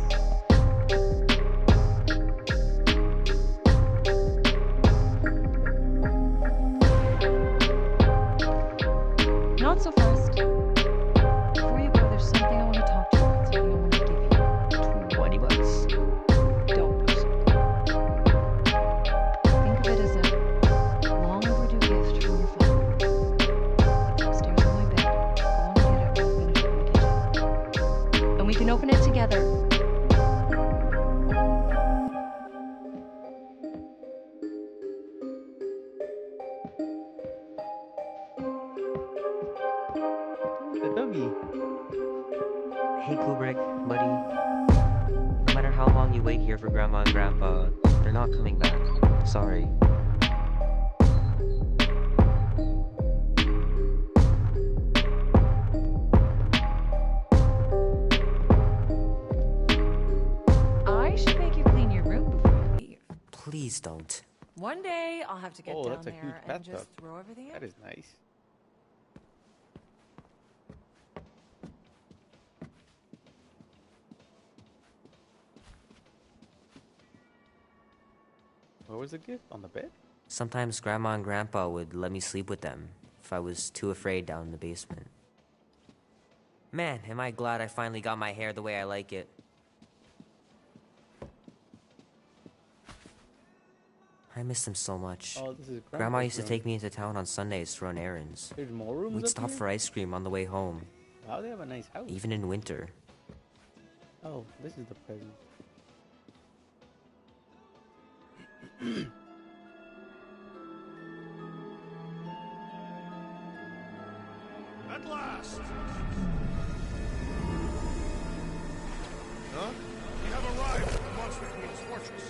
Not so fast. Before you go, there's something I want to talk to you about, something I want to give you. $20. Don't push it. Think of it as a long overdue gift from your father. It's upstairs on my bed. Go on and get it when I finish up in the kitchen. And we can open it together. The doggy. Hey, Kubrick, buddy. No matter how long you wait here for Grandma and Grandpa, they're not coming back. Sorry. I should make you clean your room before you leave. Please don't. One day I'll have to get Oh, down that's a huge there and bathtub. just throw everything in. That is nice. Where was the gift? On the bed? Sometimes Grandma and Grandpa would let me sleep with them if I was too afraid down in the basement. Man, am I glad I finally got my hair the way I like it. I miss them so much. Oh, this is Grandma Grandpa's used to room. take me into town on Sundays to run errands. There's more rooms We'd up stop here? for ice cream on the way home, Wow, they have a nice house. even in winter. Oh, this is the present. At last! Huh? We have arrived at the Monster Queen's fortress.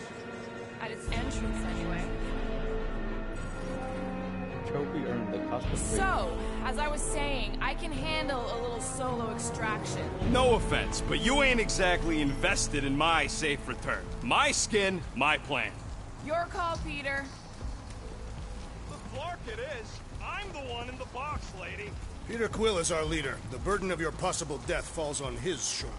At its entrance, anyway. Trophy earned the cost of So, as I was saying, I can handle a little solo extraction. No offense, but you ain't exactly invested in my safe return. My skin, my plan. Your call, Peter. The Clark it is. I'm the one in the box, lady. Peter Quill is our leader. The burden of your possible death falls on his shoulders.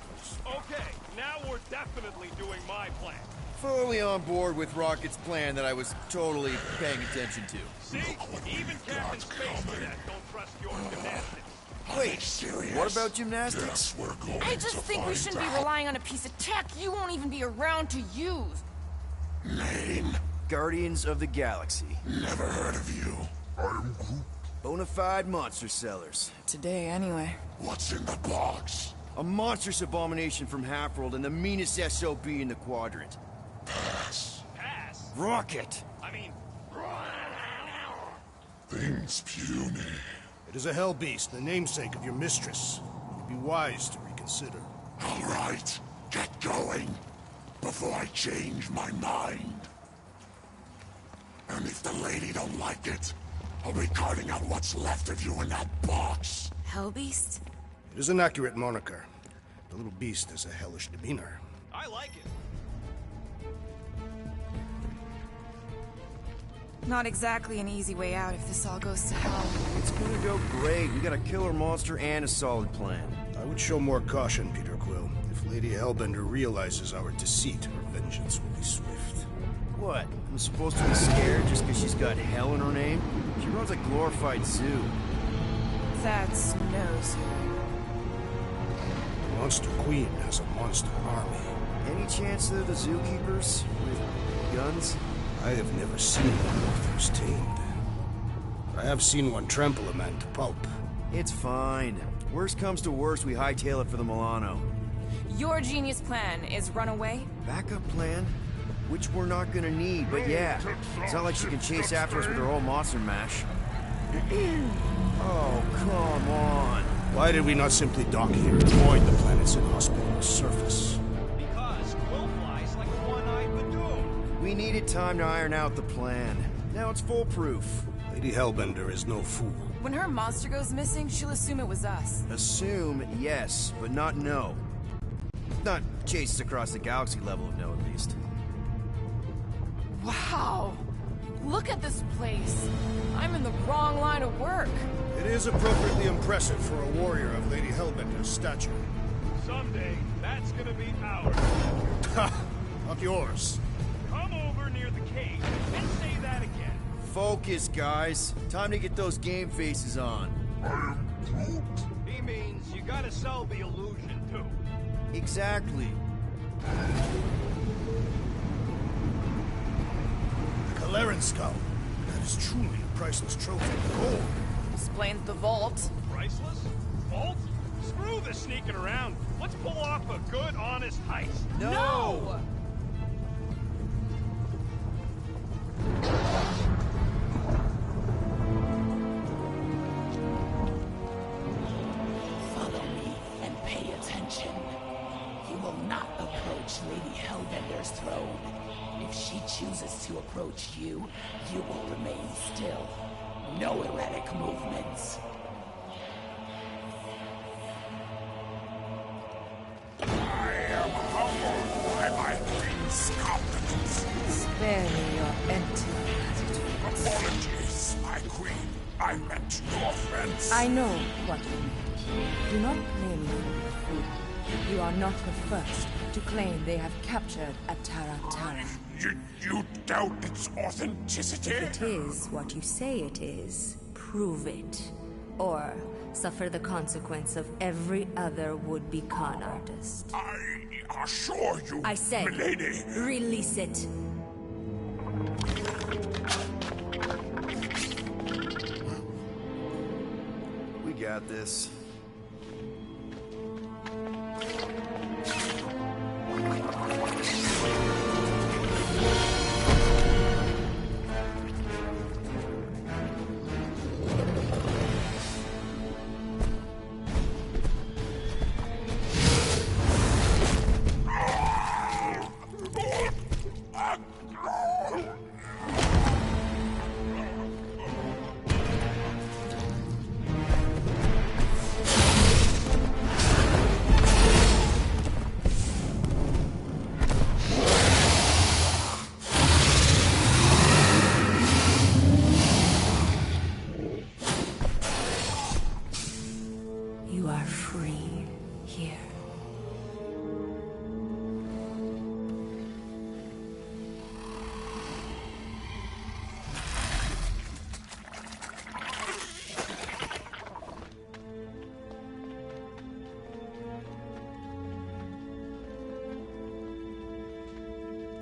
Okay, now we're definitely doing my plan. Fully on board with Rocket's plan that I was totally paying attention to. See? Even Captain Space Cadet don't trust your gymnastics. Wait, what about gymnastics? I just think we shouldn't be relying on a piece of tech you won't even be around to use. Guardians of the Galaxy. Never heard of you. I am Groot. Bonafide monster sellers. Today, anyway. What's in the box? A monstrous abomination from Halfworld and the meanest SOB in the quadrant. Pass. Pass? Rocket! I mean... Things puny. It is a hell beast, the namesake of your mistress. You'd be wise to reconsider. All right, get going. Before I change my mind. And if the lady don't like it, I'll be carting out what's left of you in that box. Hellbeast? It is an accurate moniker. The little beast has a hellish demeanor. I like it. Not exactly an easy way out if this all goes to hell. It's gonna go great. We got a killer monster and a solid plan. I would show more caution, Peter Quill. If Lady Hellbender realizes our deceit, her vengeance will be swift. What? I'm supposed to be scared just because she's got hell in her name? She runs a glorified zoo. That's no zoo. The Monster Queen has a monster army. Any chance they're the zookeepers? With guns? I have never seen one Morthos tamed. I have seen one trample a man to pulp. It's fine. Worst comes to worst, we hightail it for the Milano. Your genius plan is run away? Backup plan? Which we're not gonna need, but yeah. It's not like she can chase after us with her whole monster mash. Oh, come on. Why did we not simply dock here and avoid the planet's inhospitable surface? Because Quill flies like a one-eyed Badoon. We needed time to iron out the plan. Now it's foolproof. Lady Hellbender is no fool. When her monster goes missing, she'll assume it was us. Assume, yes, but not know. Not chase us across the galaxy level of no, at least. Wow! Look at this place! I'm in the wrong line of work. It is appropriately impressive for a warrior of Lady Hellbender's stature. Someday, that's gonna be ours. Ha! Not yours. Come over near the cave and say that again. Focus, guys. Time to get those game faces on. He means you gotta sell the illusion, too. Exactly. The Kaleran skull. That is truly a priceless trophy of gold. Explains the vault. Priceless? Vault? Screw the sneaking around. Let's pull off a good, honest heist. No! Follow me and pay attention. You will not approach Lady Hellbender's throne. If she chooses to approach you, you will remain still. No erratic movements. I am humbled by my queen's competence. Spare me your empty attitude. Apologies, my queen. I meant no offense. I know what you meant. Do not blame me, fool. You are not the first to claim they have captured a Tara. You doubt its authenticity? If it is what you say it is, prove it. Or suffer the consequence of every other would-be con artist. I assure you, I say, milady. Release it. We got this. are free here.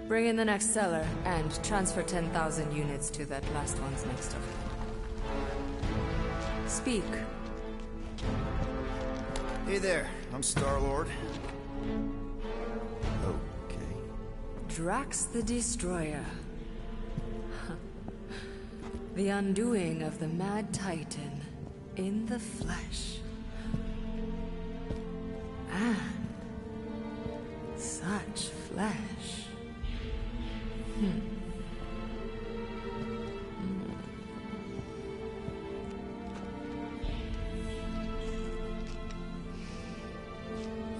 Bring in the next seller and transfer 10,000 units to that last one's next of kin. Speak. Hey there, I'm Star-Lord. Okay. Drax the Destroyer. The undoing of the Mad Titan in the flesh. And such flesh.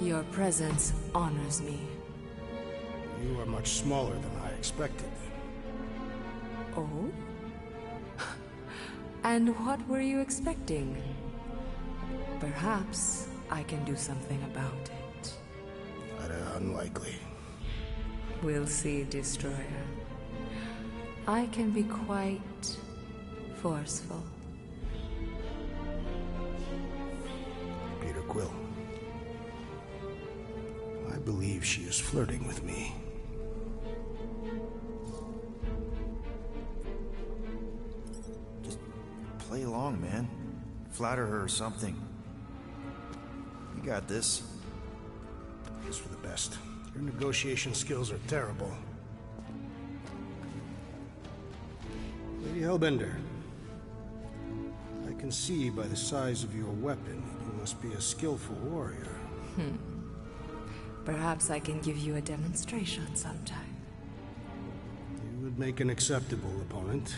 Your presence honors me. You are much smaller than I expected. Oh? And what were you expecting? Perhaps I can do something about it. Unlikely. We'll see, Destroyer. I can be quite forceful. Peter Quill. I believe she is flirting with me. Just play along, man. Flatter her or something. You got this. It's for the best. Your negotiation skills are terrible. Lady Hellbender, I can see by the size of your weapon you must be a skillful warrior. Perhaps I can give you a demonstration sometime. You would make an acceptable opponent.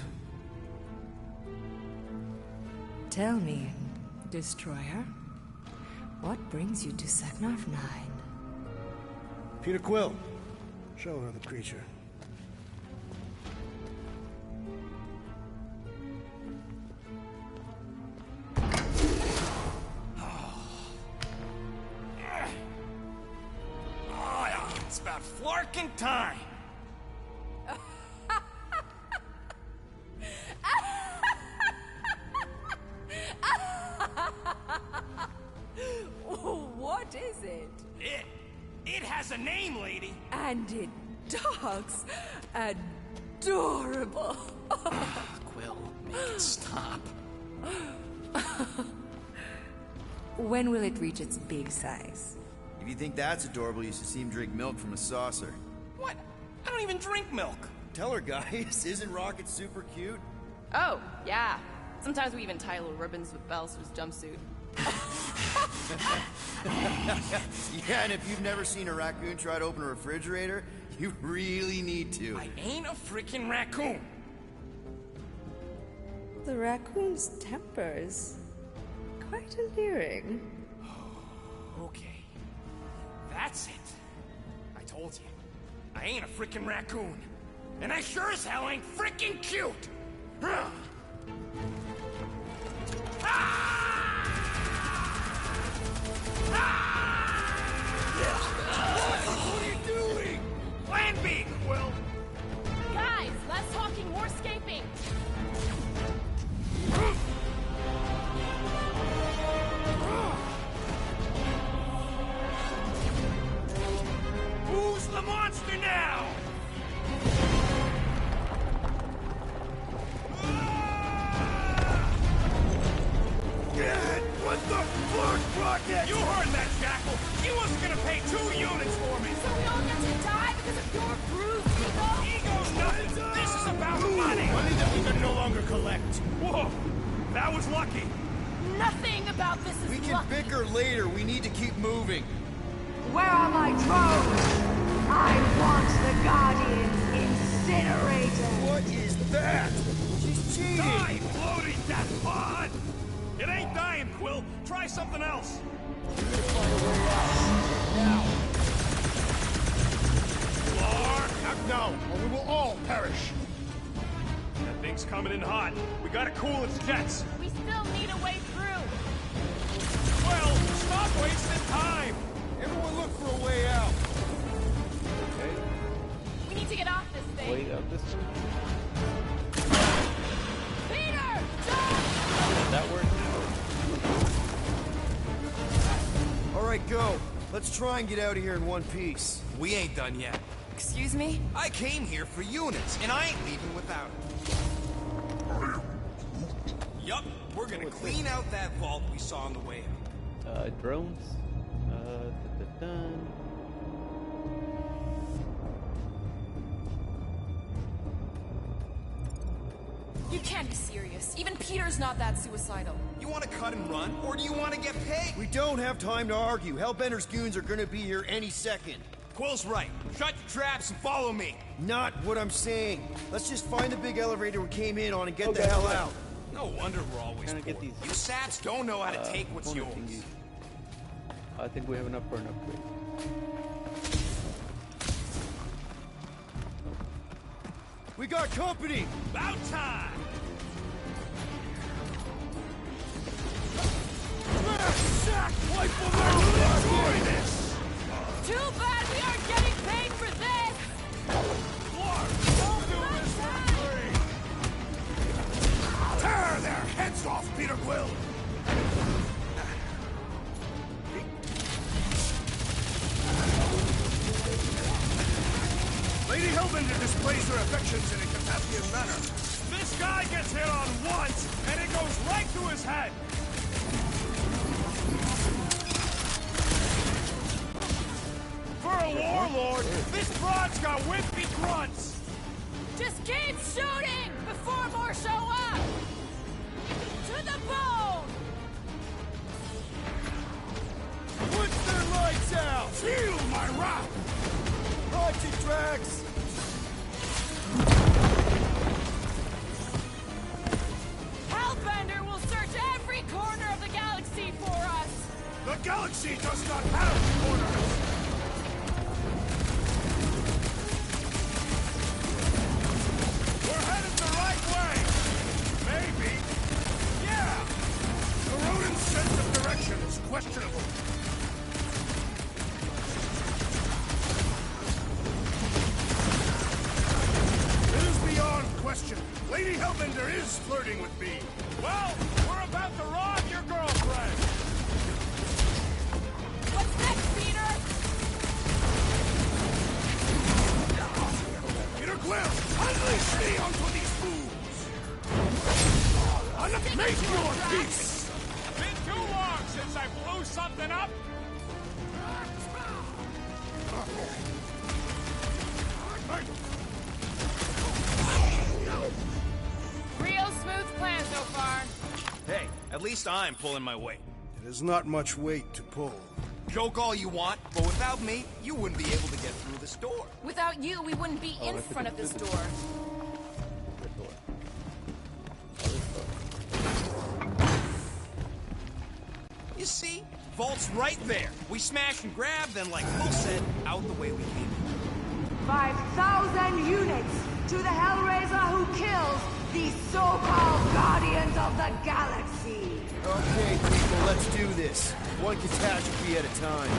Tell me, Destroyer, what brings you to Seknarf 9? Peter Quill, show her the creature. It's about flarking time. What is it? It has a name, lady. And it talks adorable. Quill, make it stop. When will it reach its big size? If you think that's adorable, you should see him drink milk from a saucer. What? I don't even drink milk. Tell her, guys. Isn't Rocket super cute? Oh, yeah. Sometimes we even tie little ribbons with bells to his jumpsuit. Yeah, and if you've never seen a raccoon try to open a refrigerator, you really need to. I ain't a freaking raccoon. The raccoon's temper is quite alluring. Okay. That's it. I told you. I ain't a freaking raccoon. And I sure as hell ain't freaking cute. What are you doing? Plan B, Quill. Guys, less talking, more escaping. Who's the monster now? What the fuck, Rocket? You heard that, Jackal. He wasn't gonna pay 2 units for me. So we all get to die because of your bruised ego? Ego's nothing. This is about money. Money that we can no longer collect. Whoa, that was lucky. Nothing about this is We can lucky. bicker later. We need to keep moving. Where are my drones? I want the Guardians incinerated. What is that? She's cheating. Die, floating that pod. It ain't dying, Quill. Try something else. Now. Lark. No, or we will all perish. That thing's coming in hot. We gotta cool its jets. We still need a way through. Well, stop wasting time! Everyone look for a way out! Okay. We need to get off this thing. Wait up this way. Peter! Jump! Did that work? Alright, go. Let's try and get out of here in one piece. We ain't done yet. Excuse me? I came here for units, and I ain't leaving without them. Yup, we're gonna clean out that vault we saw on the way out. Drones. Dun. You can't be serious. Even Peter's not that suicidal. You want to cut and run, or do you want to get paid? We don't have time to argue. Hellbender's goons are gonna be here any second. Quill's right. Shut your traps and follow me. Not what I'm saying. Let's just find the big elevator we came in on and get the hell out. No wonder we're always Trying to get poor. these, You saps don't know how to take what's yours. thingies. I think we have enough for an upgrade. We got company! About time! Enjoy this! Too bad we aren't getting paid for this! Clark, don't do this for free! Tear their heads off, Peter Quill! Lady Hellbender displays her affections in a Carpathian manner. This guy gets hit on once, and it goes right through his head! For a warlord, this broad's got wimpy grunts! Just keep shooting before more show up! To the bone! Put their lights out! Feel my wrath! Roger, Drax! Hellbender will search every corner of the galaxy for us! The galaxy does not have corners! We're headed the right way! Maybe. Yeah! The rodent's sense of direction is questionable. It is beyond question. Lady Hellbender is flirting with me. Well, we're about to rob your girlfriend! What's next, Peter? Peter Quill, unleash me onto these fools! Make your peace! Been too long since I blew something up! Real smooth plan so far. Hey, at least I'm pulling my weight. It is not much weight to pull. Joke all you want, but without me, you wouldn't be able to get through this door. Without you, we wouldn't be in front of this door. Good door. Oh, this door. You see? Vault's right there. We smash and grab, then like Will said, out the way we came. 5,000 units to the Hellraiser who kills these so-called Guardians of the Galaxy. Okay, people, let's do this. One catastrophe at a time.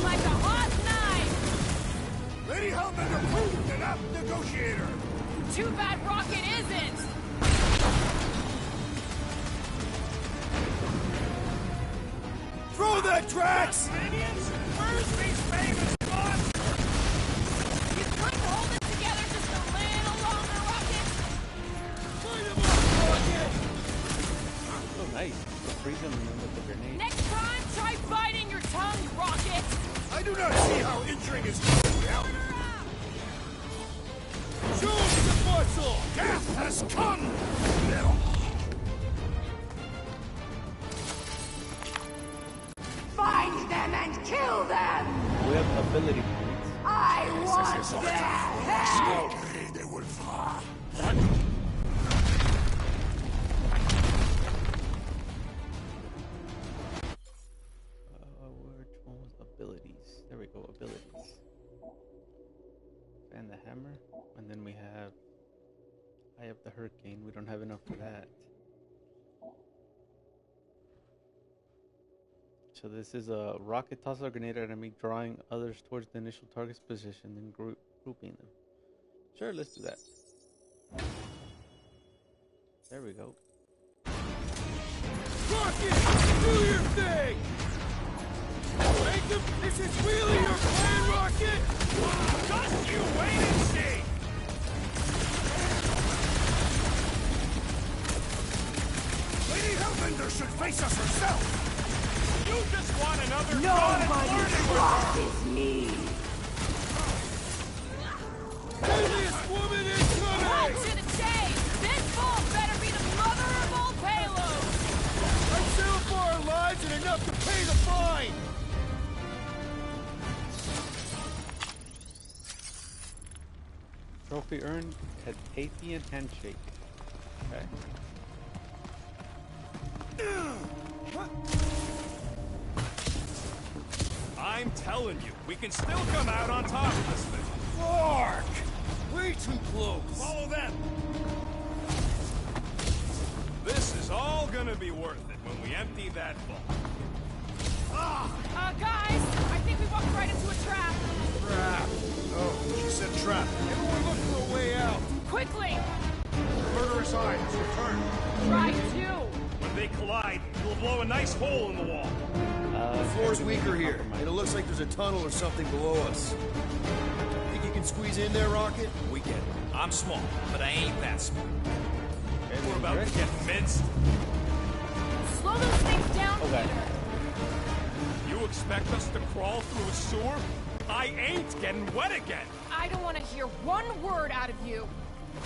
Like a hot knife! Lady Hellbender proved an apt negotiator! Too bad Rocket isn't! Throw that, Drax! Minions? Where's these famous spots? You couldn't hold it together just a little longer, Rocket? Oh, nice. Freeze them with the grenade. Next time, try biting your tongue, Rocket! I do not see how injuring is going to help. Choose the parcel! Death has come! Find them and kill them! We have ability points. I want their head! Slowly they will fall. Which one was abilities? There we go, abilities. And the hammer. And then we have... I have the hurricane. We don't have enough for that. So this is a rocket toss or grenade enemy, drawing others towards the initial target's position, then grouping them. Sure, let's do that. There we go. Rocket! Do your thing! Jacob, this is really your plan, Rocket? Just you wait and see! Lady Hellbender should face us herself! You just want another Nobody's plot is me! Deadliest woman incoming! Cut to the chase! This bull better be the mother of all payloads! I'm still for our lives and enough to pay the fine! Trophy earned at Athean Handshake. Okay. I'm telling you, we can still come out on top of this thing. Mark! Way too close! Follow them! This is all gonna be worth it when we empty that vault. Guys, I think we walked right into a trap. Trap. Oh, she said trap. Everyone look for a way out! Quickly! Murderous eye has returned. Try to! When they collide, it'll blow a nice hole in the wall. The floor's weaker here, and it looks like there's a tunnel or something below us. Think you can squeeze in there, Rocket? We get it. I'm small, but I ain't that small. We're about to get minced. Slow those things down, Okay. Peter. You expect us to crawl through a sewer? I ain't getting wet again. I don't want to hear one word out of you.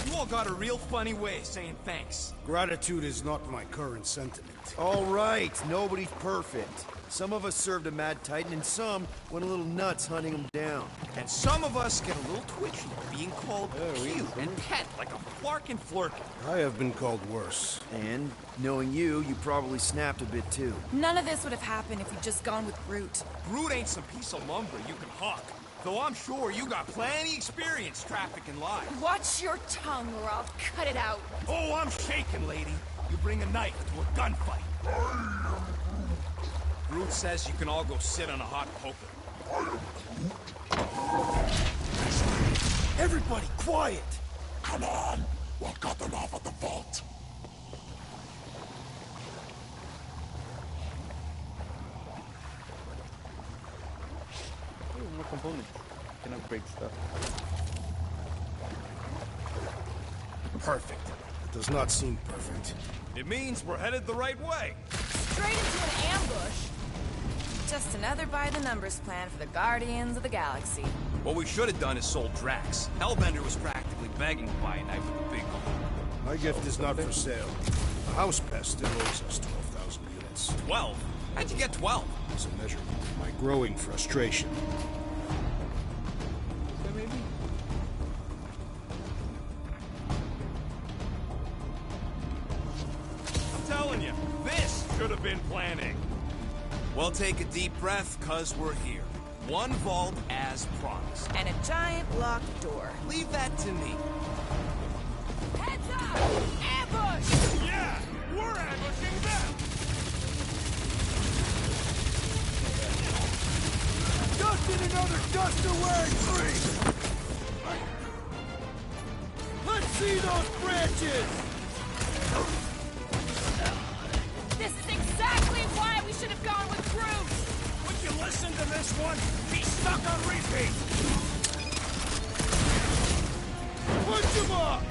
You all got a real funny way of saying thanks. Gratitude is not my current sentiment. All right, nobody's perfect. Some of us served a mad titan, and some went a little nuts hunting him down. And some of us get a little twitchy being called cute and pet like a flark and flirkin. I have been called worse. And, knowing you, you probably snapped a bit too. None of this would have happened if we'd just gone with Groot. Groot ain't some piece of lumber you can hawk. Though I'm sure you got plenty experience trafficking lives. Watch your tongue or I'll cut it out. Oh, I'm shaking, lady. You bring a knife to a gunfight. Groot says you can all go sit on a hot poker. Everybody, quiet! Come on! We'll cut them off at the vault. Ooh, more components. Can upgrade stuff. Perfect. It does not seem perfect. It means we're headed the right way. Straight into an ambush. Just another by-the-numbers plan for the Guardians of the Galaxy. What we should have done is sold Drax. Hellbender was practically begging to buy a knife with the big hole. My gift is not for sale. The house pest still owes us 12,000 units. 12? How'd you get 12? As a measure of my growing frustration. I'm telling you, this should have been planning. Well, take a deep breath, cause we're here. One vault as promised. And a giant locked door. Leave that to me. Heads up! Ambush! Yeah, we're ambushing them. Dust in another duster-wearing freak! Let's see those branches! This is exactly why we should have gone with Groot! Would you listen to this one? He's stuck on repeat. Punch him up!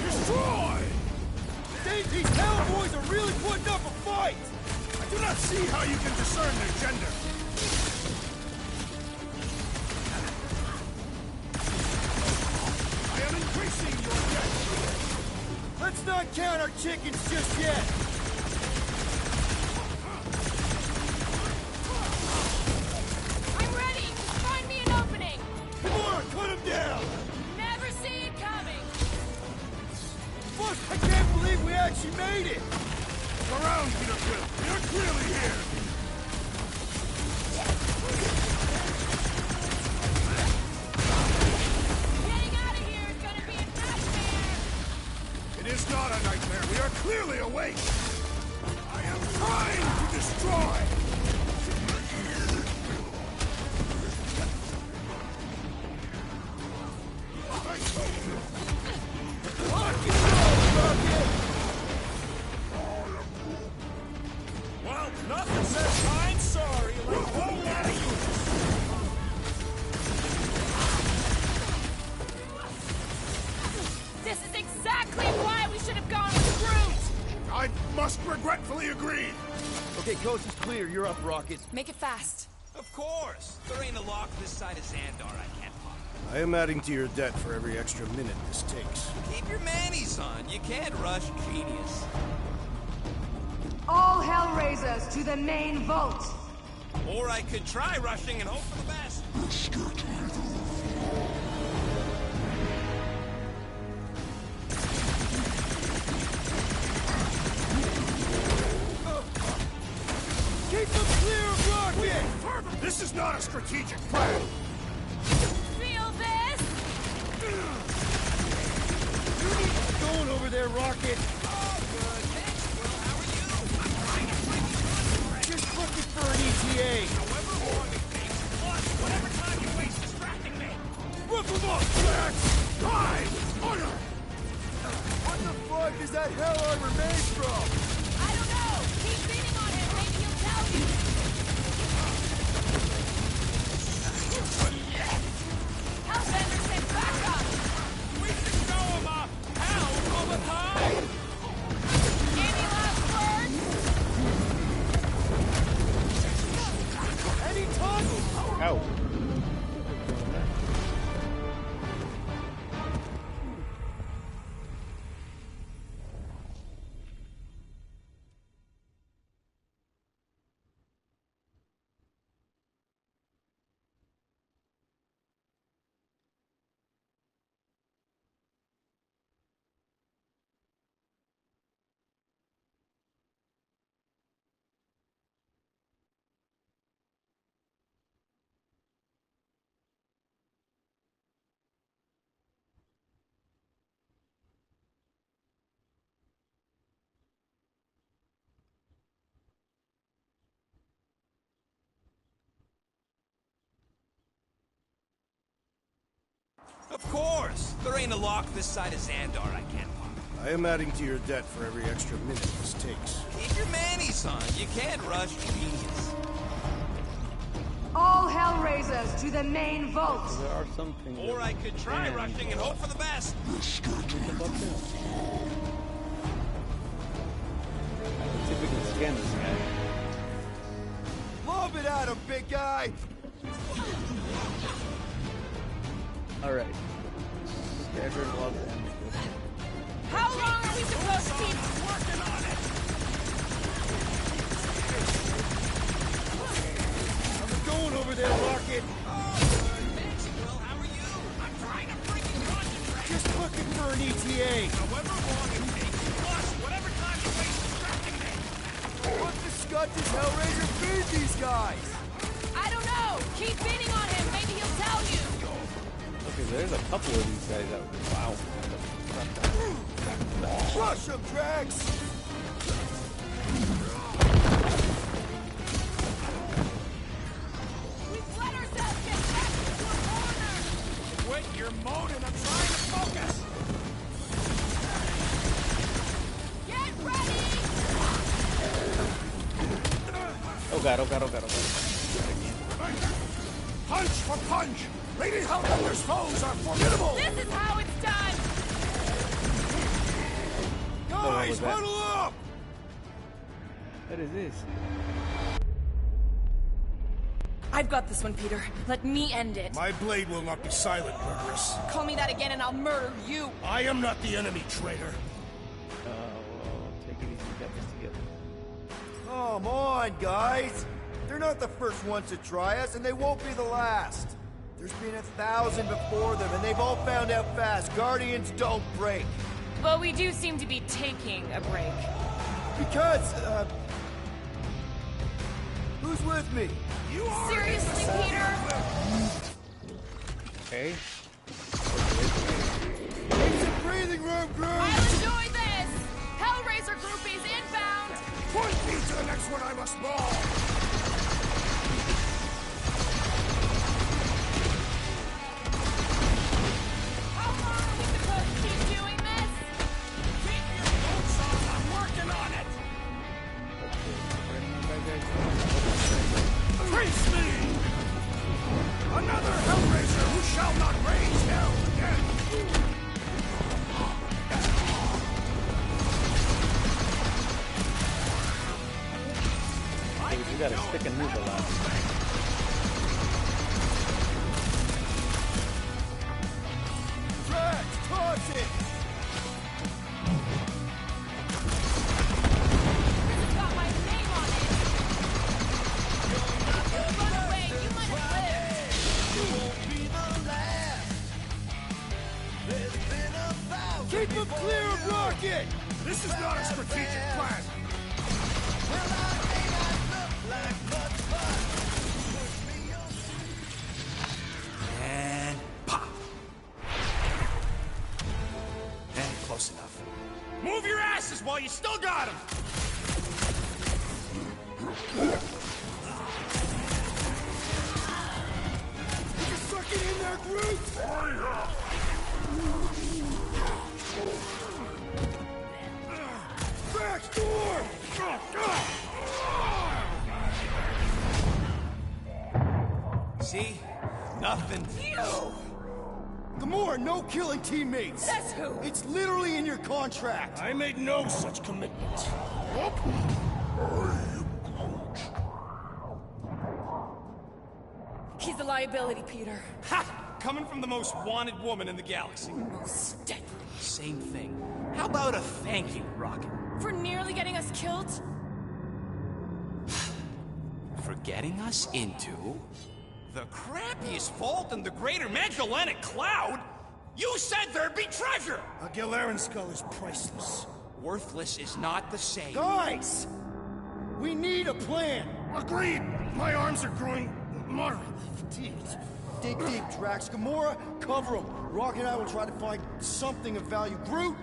Destroy! These Hellboys are really putting up a fight! I do not see how you can discern their gender. I am increasing your debt! Let's not count our chickens just yet! I'm ready! Find me an opening! Gamora, cut him down! Never see it coming! Look, I can't believe we actually made it! Around, Peter Quill. We are clearly here. Getting out of here is gonna be a nightmare! It is not a nightmare. We are clearly awake. I am trying to destroy! Well, nothing says I'm sorry like a whole lot of units. This is exactly why we should have gone with Groot! I must regretfully agree. Okay, coast is clear. You're up, Rocket. Make it fast. Of course. There ain't a lock this side of Xandar I can't pop. I am adding to your debt for every extra minute this takes. Keep your manis on. You can't rush genius. All Hellraisers to the main vault! Or I could try rushing and hope for the best. Keep them clear of Rocket! This is not a strategic plan. Feel this? Going over there, Rocket. Just looking for an ETA. However long it takes, plus whatever time you waste distracting me. Rip them off, Drax! Time! Order! What the fuck is that hell armor made from? I don't know! Keep beating on him, maybe he'll tell you! Hellbender said back up! We should show him a hell of a time! Any last words? Anytime! Ow. Of course. There ain't a lock this side of Xandar I can't pop. I am adding to your debt for every extra minute this takes. Keep your manis on. You can't rush genius. All Hellraisers to the main vault! There are some things. Or I could try rushing and hope for the best. Let's see if we can scan this guy. Lob it at him, big guy! Alright. Staggered love and How long are we supposed to keep working on it? I'm going over there, Rocket! How are you? I'm trying to freaking concentrate. Just looking for an ETA. However long it takes, plus whatever time you waste distracting me. What the scud does Hellraiser feed these guys? I don't know! Keep beating on him, maybe he'll tell you! okay, there's a couple of these guys out there. Wow. Crush him, Drax! We've let ourselves get back into a corner! Quit your moaning, I'm trying to focus. Get ready! Oh god, oh god, oh god, oh god. Punch for punch! Lady Hellbender's foes are formidable! This is how it's done! Guys, that? huddle up! What is this? I've got this one, Peter. Let me end it. My blade will not be silent, murderess. Call me that again and I'll murder you. I am not the enemy, traitor. Take it easy, we got this together. Come on, guys! They're not the first ones to try us, and they won't be the last. There's been 1,000 before them, and they've all found out fast. Guardians don't break. Well, we do seem to be taking a break. Because, who's with me? You are Seriously, Peter? Okay. Need some breathing room, Groot! I'll enjoy this! Hellraiser groupies inbound! Point me to the next gotta stick and move a lot. Drax, toss it! It's got my name on it! Run away, you might have lived! You won't be the last. There's been a thousand. Keep him clear of Rocket! This is not a strategic plan. Well, I may not look like much fun. Push me on. And pop. And close enough. Move your asses while you still got him! You suck it in there, Groot! Drax, door! See? Nothing. You! Gamora, no killing teammates! Says who? It's literally in your contract! I made no such commitment. He's a liability, Peter. Ha! Coming from the most wanted woman in the galaxy. Most deadly. Same thing. How about a thank you, Rocket? For nearly getting us killed? For getting us into the crappiest vault in the greater Magellanic Cloud? You said there'd be treasure! A Galaran skull is priceless. Worthless is not the same. Guys! We need a plan! Agreed! My arms are growing moderately fatigued. Dig deep, Drax. Gamora, cover him. Rocket and I will try to find something of value. Groot!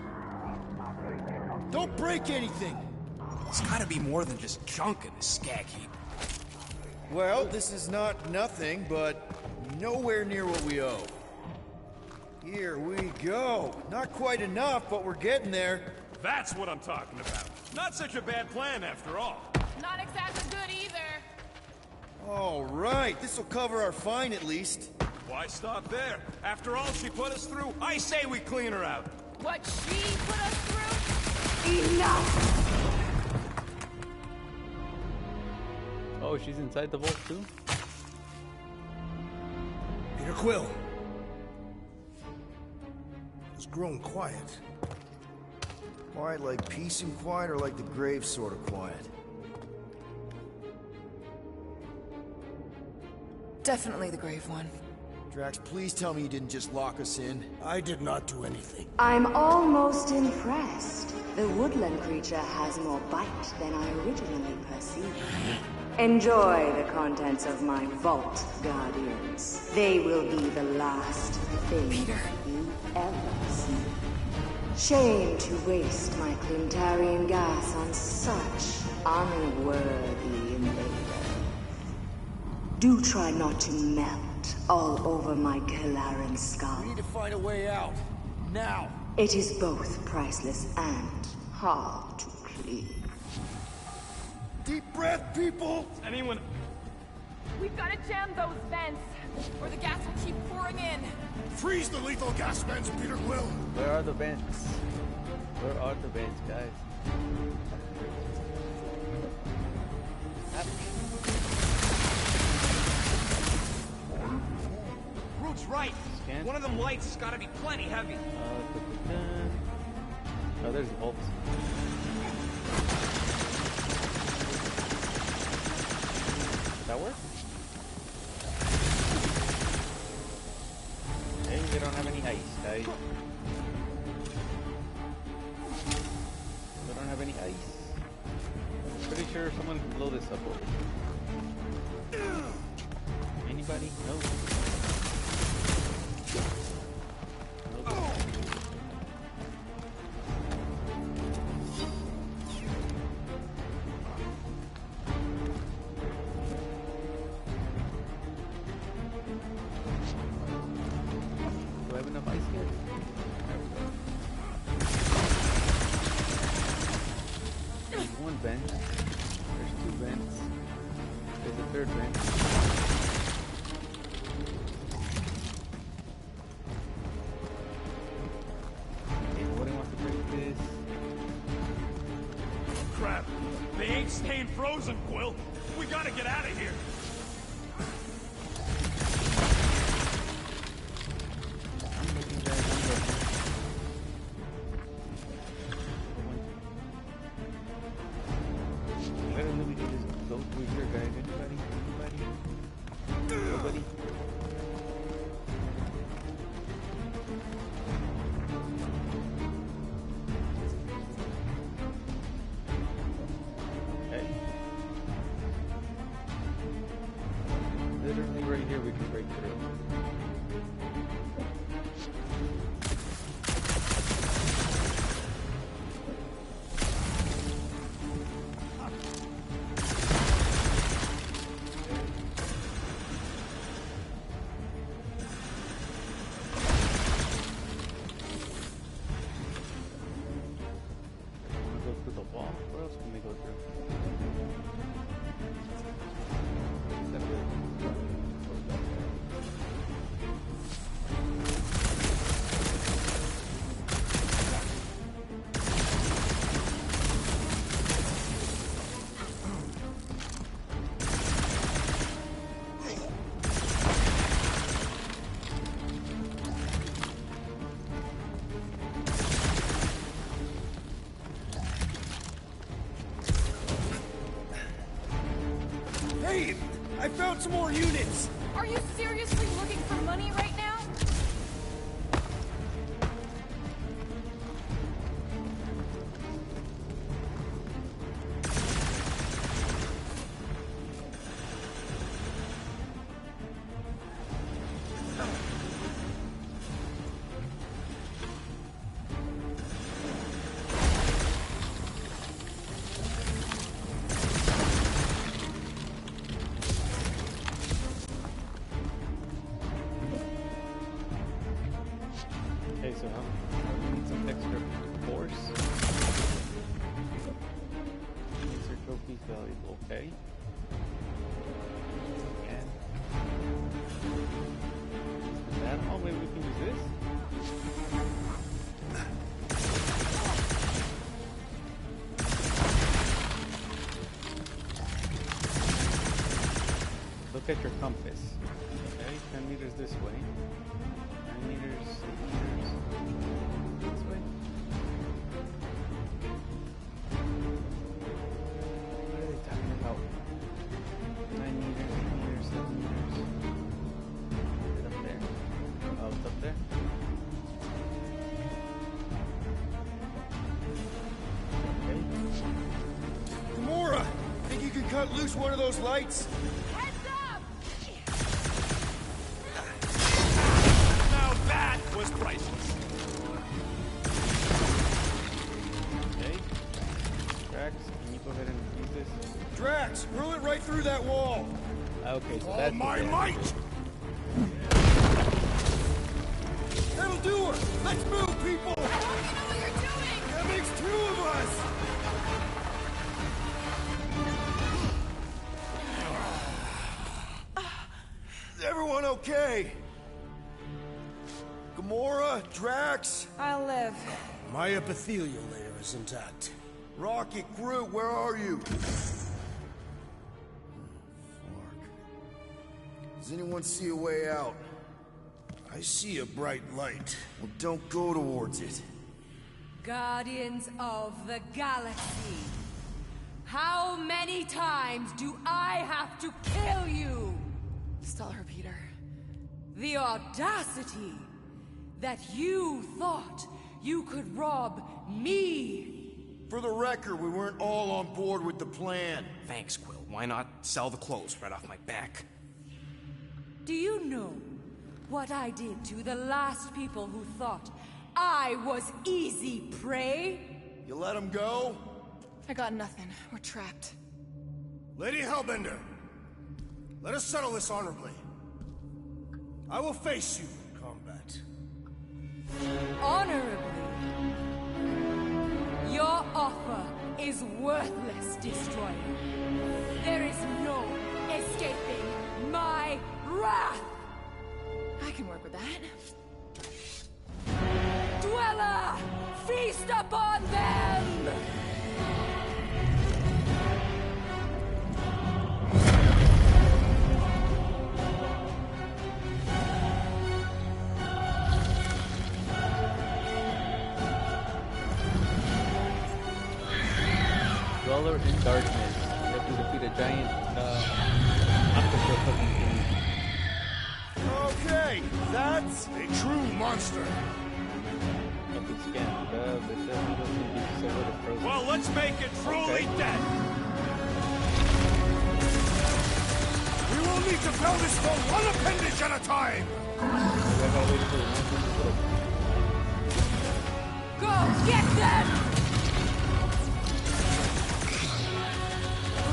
Don't break anything! It's gotta be more than just junk in the skag heap. Well, this is not nothing, but nowhere near what we owe. Here we go. Not quite enough, but we're getting there. That's what I'm talking about. Not such a bad plan after all. Not exactly good either. All right, this'll cover our fine at least. Why stop there? After all she put us through, I say we clean her out. What she put us through? Enough! Oh, she's inside the vault too? Peter Quill. It's grown quiet. Quiet like peace and quiet, or like the grave sort of quiet? Definitely the grave one. Drax, please tell me you didn't just lock us in. I did not do anything. I'm almost impressed. The woodland creature has more bite than I originally perceived. Enjoy the contents of my vault, Guardians. They will be the last thing you ever see. Shame to waste my Clintarian gas on such unworthy invader. Do try not to melt all over my Galaran skull. We need to find a way out. Now! It is both priceless and hard to clean. Deep breath, people! Anyone... We've got to jam those vents, or the gas will keep pouring in. Freeze the lethal gas vents, Peter Quill! Where are the vents? Where are the vents, guys? Groot's right. Scan. One of them lights has gotta be plenty heavy. Oh, there's the bolts. That work? Hey, they don't have any ice, guys. They don't have any ice. I'm pretty sure someone can blow this up over. Anybody? No. Do I have enough ice here? There's one vent. There's two vents. There's a third vent. Okay, nobody wants to break this. Crap. They ain't staying frozen, Quill. We gotta get out of here. I'm looking, guys. I'm looking. Literally, we can just go through here, guys. Anybody? Nobody? Okay. Literally right here we can break through. Hey, I found some more units. Are you seriously looking for money right now? Okay, so we need some extra force. Insert trophies valuable, okay. And that, oh, maybe we can use this? Look at your compass. Okay, 10 meters this way. 9 meters, 8 meters. This way. What are they talking about? 9 meters, 8 meters, 7 meters. Is it up there? Oh, it's up there. Okay. Gamora, think you can cut loose one of those lights? Now that was priceless. Okay. Drax, can you go ahead and use this? Drax, hurl it right through that wall. Okay, so All that's my the might! That'll do her! Let's move, people! I hope you know what you're doing! That makes 2 of us! Is everyone okay? Gamora, Drax? I'll live. My epithelial layer is intact. Rocket, Groot, where are you? Does anyone see a way out? I see a bright light. Well, don't go towards it. Guardians of the Galaxy. How many times do I have to kill you? Stall her, Peter. The audacity that you thought you could rob me. For the record, we weren't all on board with the plan. Thanks, Quill. Why not sell the clothes right off my back? Do you know what I did to the last people who thought I was easy prey? You let them go? I got nothing. We're trapped. Lady Hellbender, let us settle this honorably. I will face you in combat. Honorably? Your offer is worthless, Destroyer. There is no escaping my wrath! I can work with that. Dweller! Feast upon them! color in darkness. You have to defeat a giant octopus looking thing. Okay, that's a true monster. Nothing scanned. Well, let's make it truly dead. We will need to fell this for one appendage at a time. Go get them!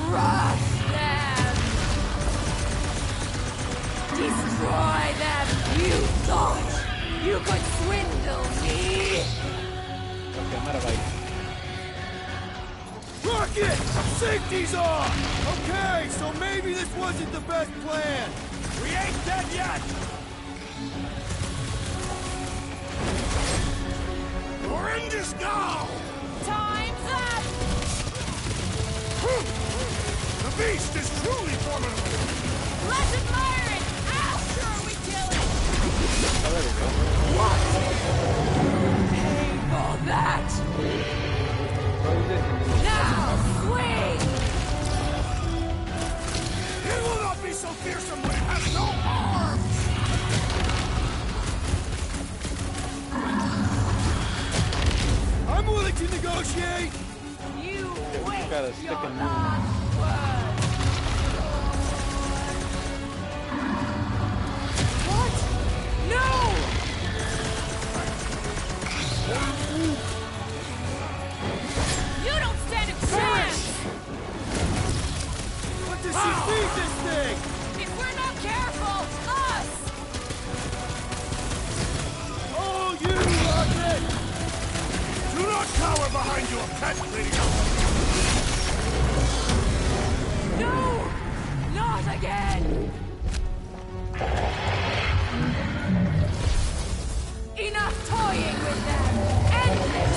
Crush them! Destroy them! You thought you could swindle me? Okay, I'm out of ice. Rocket! Safety's on! Okay, so maybe this wasn't the best plan. We ain't dead yet! Your end is now! Time's up! The beast is truly formidable! Let's admire it! After we kill it! Oh, there we go. What? Pay for that! Now, swing! It will not be so fearsome when it has no arms! I'm willing to negotiate! You Got a stick and move. What? No! You don't stand a chance! What does she feed this thing? If we're not careful, us! Oh, you rocket! Do not cower behind your pet, Lady Elsa! No! Not again! Enough toying with them! End this!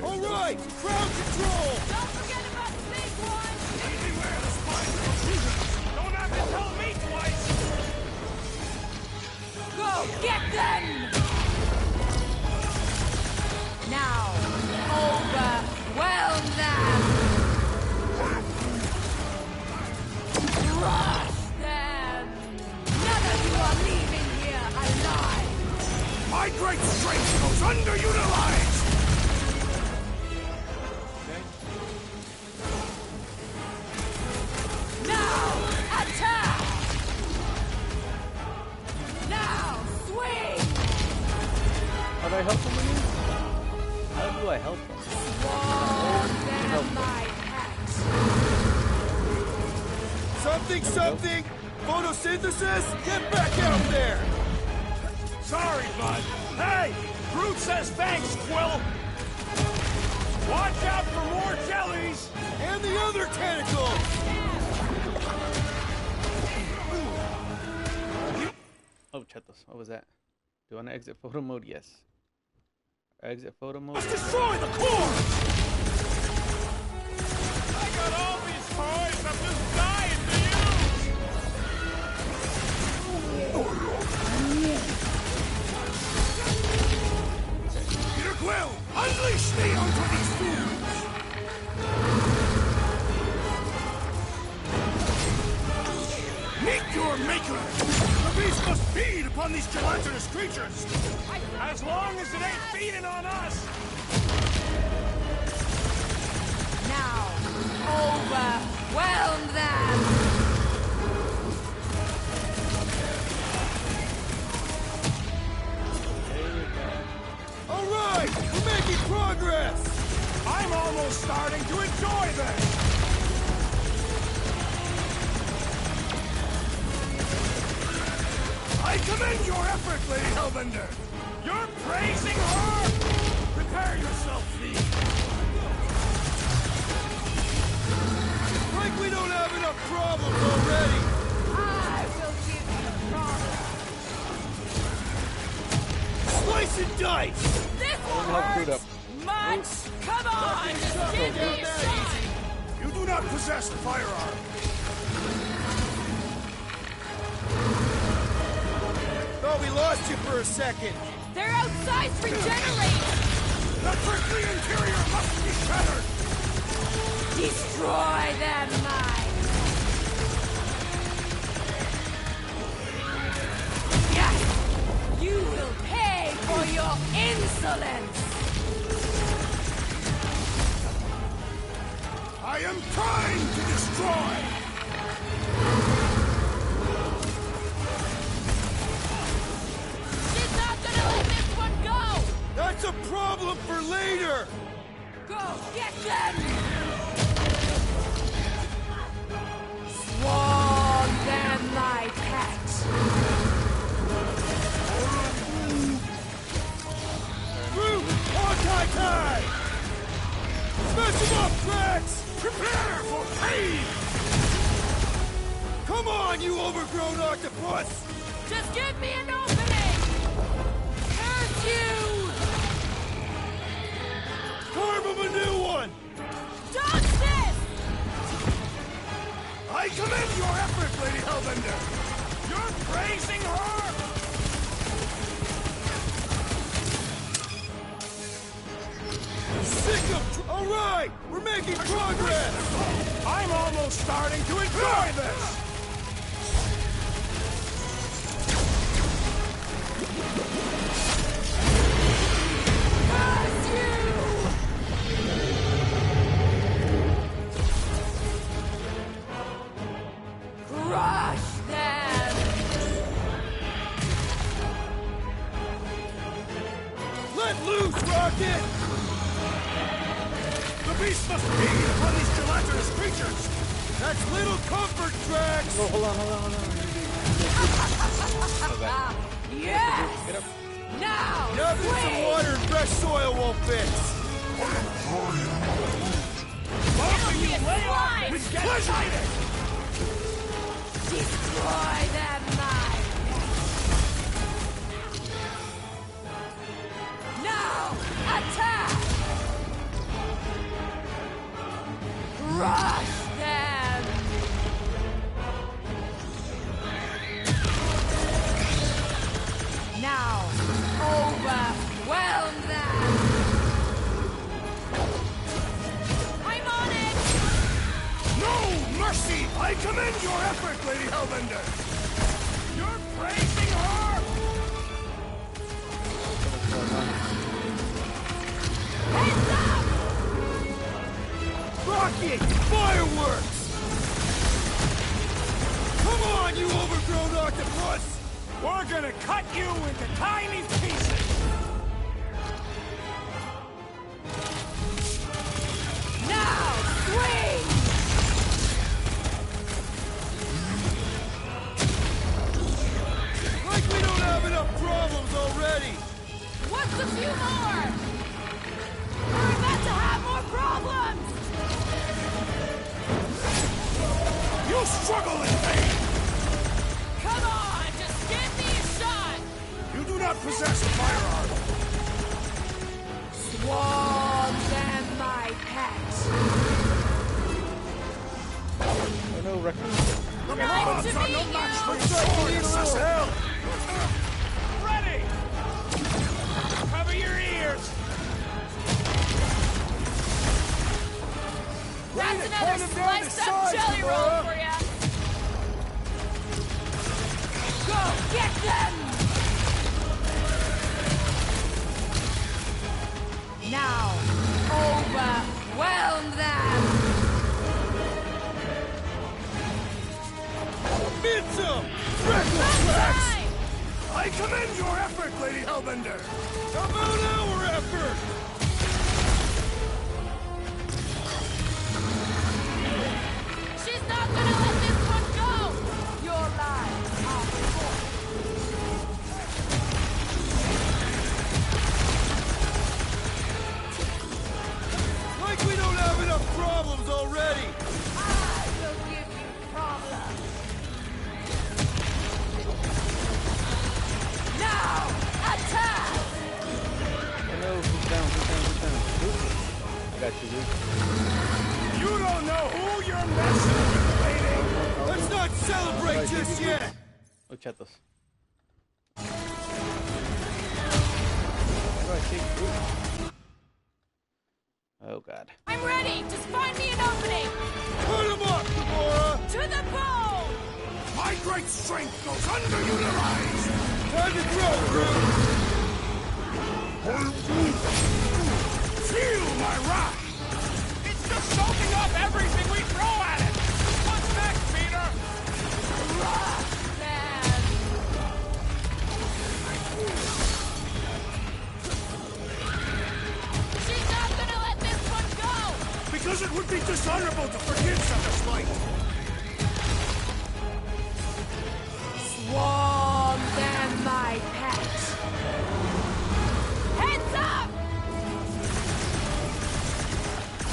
All right! Ground control! Don't forget about the big one! Beware the spider! Don't have to tell me twice! Go get them! Now, overwhelm them! Crush them! None of you are leaving here alive! My great strength goes underutilized! Now, attack! Now, swing! How do I help them again? How do I help them? Swarm them, my pet! Something! Photosynthesis? Get back out there! Sorry, bud. Hey! Groot says thanks, Quill! Watch out for more jellies! And the other tentacles! Oh, chetos. What was that? Do you want to exit photo mode? Yes. Exit photo mode. Let's destroy the core! I got all these toys I'm just dying to use! Peter Quill, unleash me onto these fools! Meet your maker! The beast must feed upon these gelatinous creatures! As long as it ain't feeding on us! Now, overwhelm them! All right, we're making progress! I'm almost starting to enjoy this! I commend your effort, Lady Hellbender! You're praising her? Prepare yourself, thief! Like we don't have enough problems already! I will give you problems. Slice and dice! This Help one Groot up. hurts! Much! Come on! Just give me a shot! You do not possess a firearm! Thought we lost you for a second! They're outside to regenerate! Not for The interior must be shattered! Destroy them, mine! Yes! You will pay for your insolence! I am trying to destroy! She's not gonna let this one go! That's a problem for later! Go get them! Swarm them, my pet! Root! Hawkeye! Smash him up, Drax! Prepare for pain! Come on, you overgrown octopus! Just give me an opening! Curse you! Carve him a new one! Dodge this! I commend your effort, Lady Hellbender! You're praising her? Sick of... All right! We're making progress! I'm almost starting to enjoy this! Curse you! Crush them! Let loose, Rocket! The beast must feed upon these gelatinous creatures! That's little comfort, Drax! No, hold on. Yes! Get up. Now! Nothing some swing! water and fresh soil won't fix! Both of you lay off Slime! and get excited! Destroy them, mine! Now! Attack! Crush them! Now! Overwhelm them! I'm on it! No mercy! I commend your effort, Lady Hellbender! You're praising her? Heads up! Rocket! Fireworks! Come on, you overgrown octopus! We're gonna cut you into tiny pieces! Now! Swing! Like we don't have enough problems already! What's a few more? We're about to have more problems! You struggle in vain! Come on, just give me a shot! You do not possess a firearm! Swarm them, my pet! Oh no, Raccoon. The Nice Marauders to are meet no you. match for your sword, SSL! Ready! Cover your ears! That's another sliced up jelly roll for ya! Go get them! Now, overwhelm them! Midsum! Freckle Tracks! I commend your effort, Lady Hellbender! About our effort! She's not gonna let this one go! Your lives are short. Like we don't have enough problems already! I will give you problems. Now, attack! Oh no, who's down? I got you, Luke. You don't know who you're messing with, lady! Let's not celebrate just yet! Oh, chatos. How do I take Luke? Oh god. I'm ready! Just find me an opening! Put him up, Gamora! To the bone! My great strength goes underutilized! Time to grow, Groot! Feel my wrath! It's just soaking up everything we throw at it! What's next, Peter? Man. She's not gonna let this one go! Because it would be dishonorable to forgive such a slight! Swarm them, my pet! Heads up!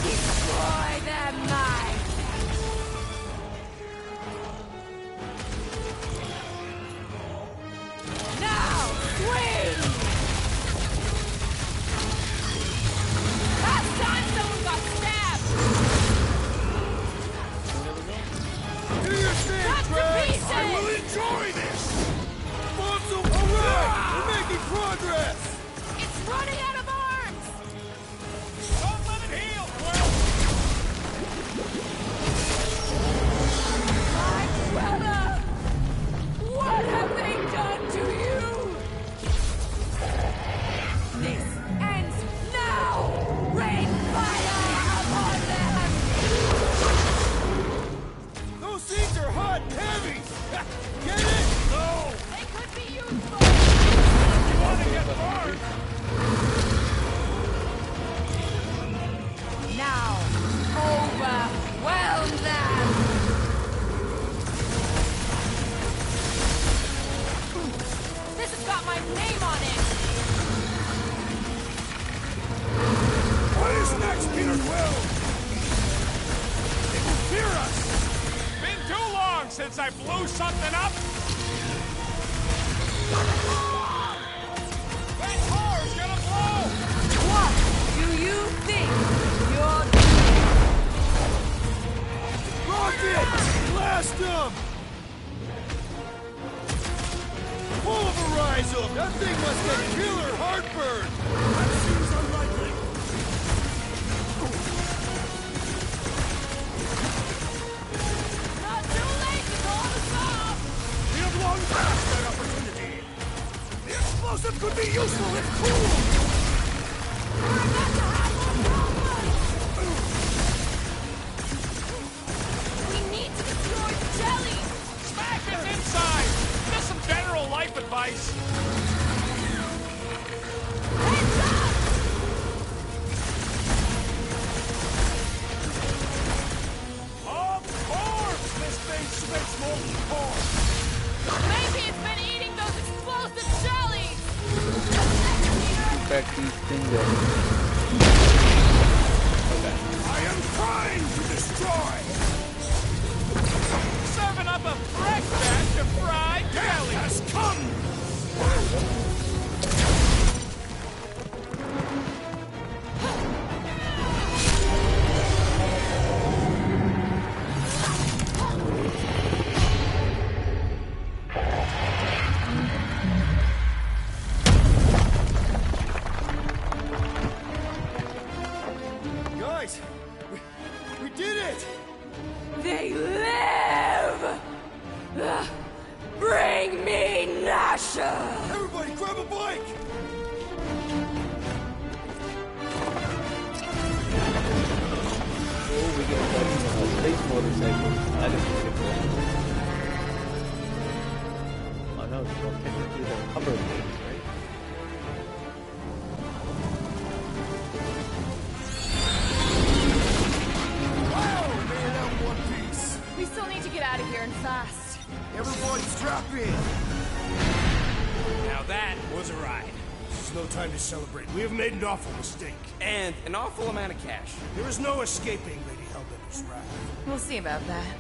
Destroy them, my now swing! Last time someone got stabbed! Do your thing, Cut to Drax! pieces! I will enjoy this! Bonsal, alright! We're making progress! It's running out of arms! Don't let it heal, Quill! My Cruella! What have they done to you? This ends now! Rain fire upon them! Those things are hot and heavy! Get it? No! They could be useful! You want to get burned? Now, overwhelm them! This has got my name on it! What is next, Peter Quill? It will fear us! Been too long since I blew something up! That car's gonna blow! What do you think you're Rocket! Blast them! Pulverize them! That thing must get killer heartburn! That seems unlikely. Not too late to call us off! We have long passed that opportunity. The explosive could be useful if cooled. We're about to have more problems! We need to destroy the jelly! Smash his inside! Just some general life advice. Heads up! Of course, this thing spits molten core. Maybe it's been eating those explosive jellies! Back these things up. I am trying to destroy. Serving up a fresh batch of fried jelly. Has come. Guys, we did it! They live! Bring me Nasha! Everybody grab a bike! Oh, we get a space motorcycle. I didn't think of that. Oh no, well, technically they're hover blades, right? Wow, man, out in one piece! We still need to get out of here and fast. Everybody strap in! Now that was a ride. This is no time to celebrate. We have made an awful mistake. And an awful amount of cash. There is no escaping Lady Hellbender's wrath. We'll see about that.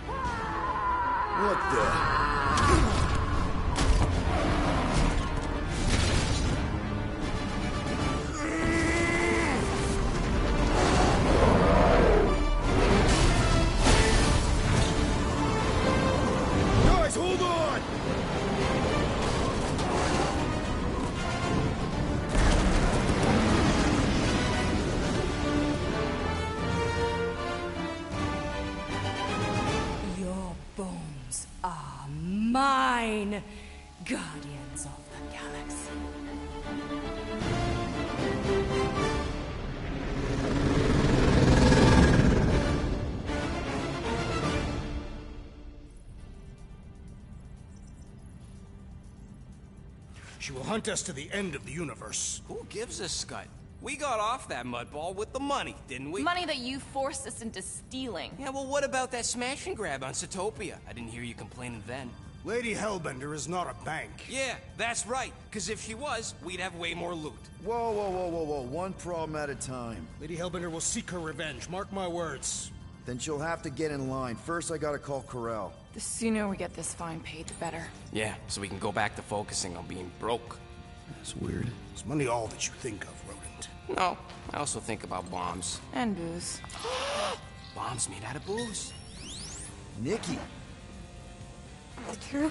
What the? Guys, hold on! fine guardians of the galaxy. She will hunt us to the end of the universe. Who gives a scut? We got off that mudball with the money, didn't we? Money that you forced us into stealing. Yeah, well, what about that smash and grab on Satopia? I didn't hear you complaining then. Lady Hellbender is not a bank. Yeah, that's right. Because if she was, we'd have way more loot. Whoa, whoa, whoa, whoa, whoa. One problem at a time. Lady Hellbender will seek her revenge. Mark my words. Then she'll have to get in line. First, I gotta call Corel. The sooner we get this fine paid, the better. Yeah, so we can go back to focusing on being broke. That's weird. Is money all that you think of, Rodent? No, I also think about bombs. And booze. Bombs made out of booze. Nikki! Is it true?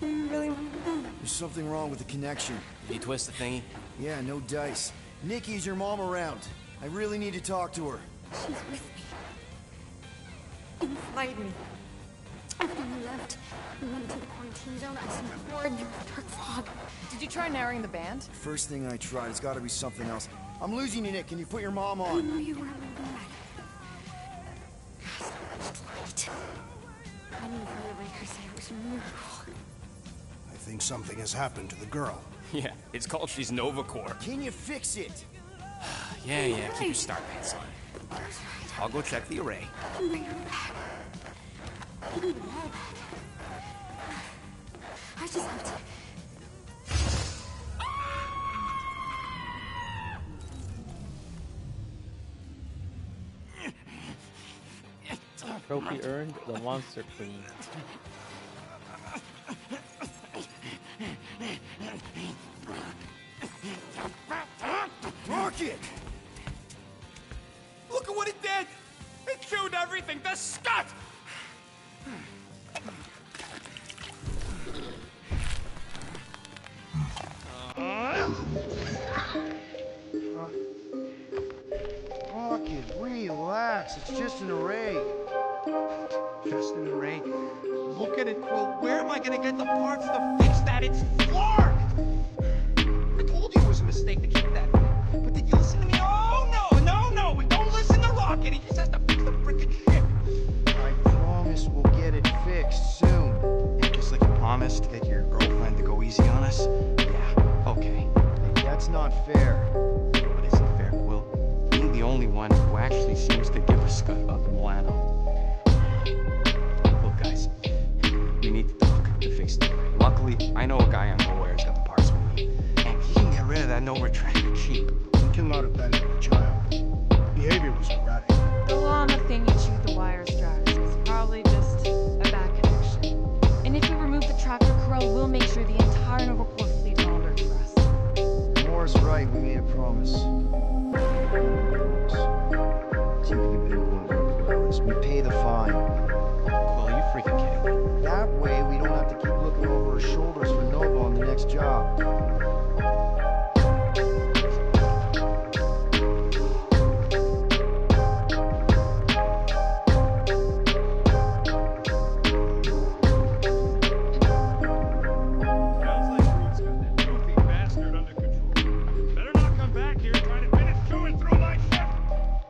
You really want to know? There's something wrong with the connection. Did you twist the thingy? Yeah, no dice. Nikki, is your mom around? I really need to talk to her. She's with me. Inside me. After you left, we went to the quarantine zone. I seen Horde in the dark fog. Did you try narrowing the band? First thing I tried, it's gotta be something else. I'm losing you, Nick. Can you put your mom I on? know you were bad. So much light. I need further breakers say it was a miracle. I think something has happened to the girl. Yeah, it's called she's Nova Corps. Can you fix it? Yeah, keep your start pants on. I'll go check the array. Bring her back. I need them all back. I just have to... Trophy earned, the Monster Queen. Rocket! Look at what it did! It chewed everything! The scut! Rocket, relax. It's just an array. Just an array. Look at it, Quill. Where am I gonna get the parts to fix that? It's floored! I told you it was a mistake to keep that. But did you listen to me? Oh, no! Don't listen to Rocket. He just has to fix the frickin' ship. I promise we'll get it fixed soon. Yeah, just like you promised to get your girlfriend to go easy on us? Yeah, okay. That's not fair. But isn't fair, Quill? Being the only one who actually seems to give a scut about the Milano. Look, guys, we need to talk to fix the array. Luckily, I know a guy on Nowhere who's got the parts we need. And he can get rid of that Nova tracker cheap. We cannot abandon the child. Behavior was erratic. The llama thing you chewed the wires, Drax, was probably just a bad connection. And if we remove the tracker, Corel will make sure the entire Nova Corps fleet is on alert for us. Moore's right, we made a promise. Keeping a bit of one regardless. We pay the fine. Quill, are you freaking kidding me? That way, we don't have to keep looking over our shoulders for Nova on the next job. Sounds like Groot's got that goofy bastard under control. Better not come back here trying to finish chewing through my ship!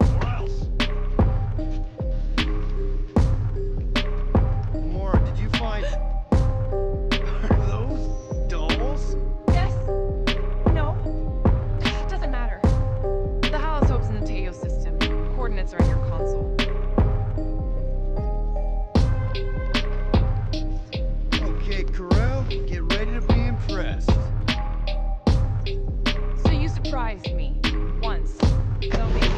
Or else. Moore, did you find... Are those dolls? Yes. No. It doesn't matter. The holosope's in the Teo system. Coordinates are in your console. Okay, Corel, get ready to be impressed. So you surprised me. Once. So maybe...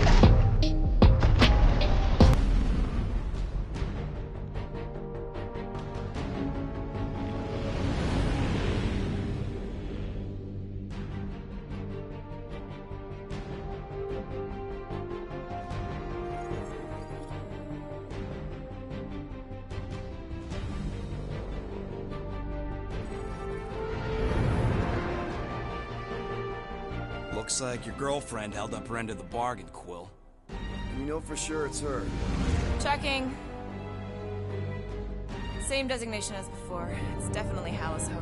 Looks like your girlfriend held up her end of the bargain, Quill. We know for sure it's her. Checking. Same designation as before. It's definitely Hallis Hope.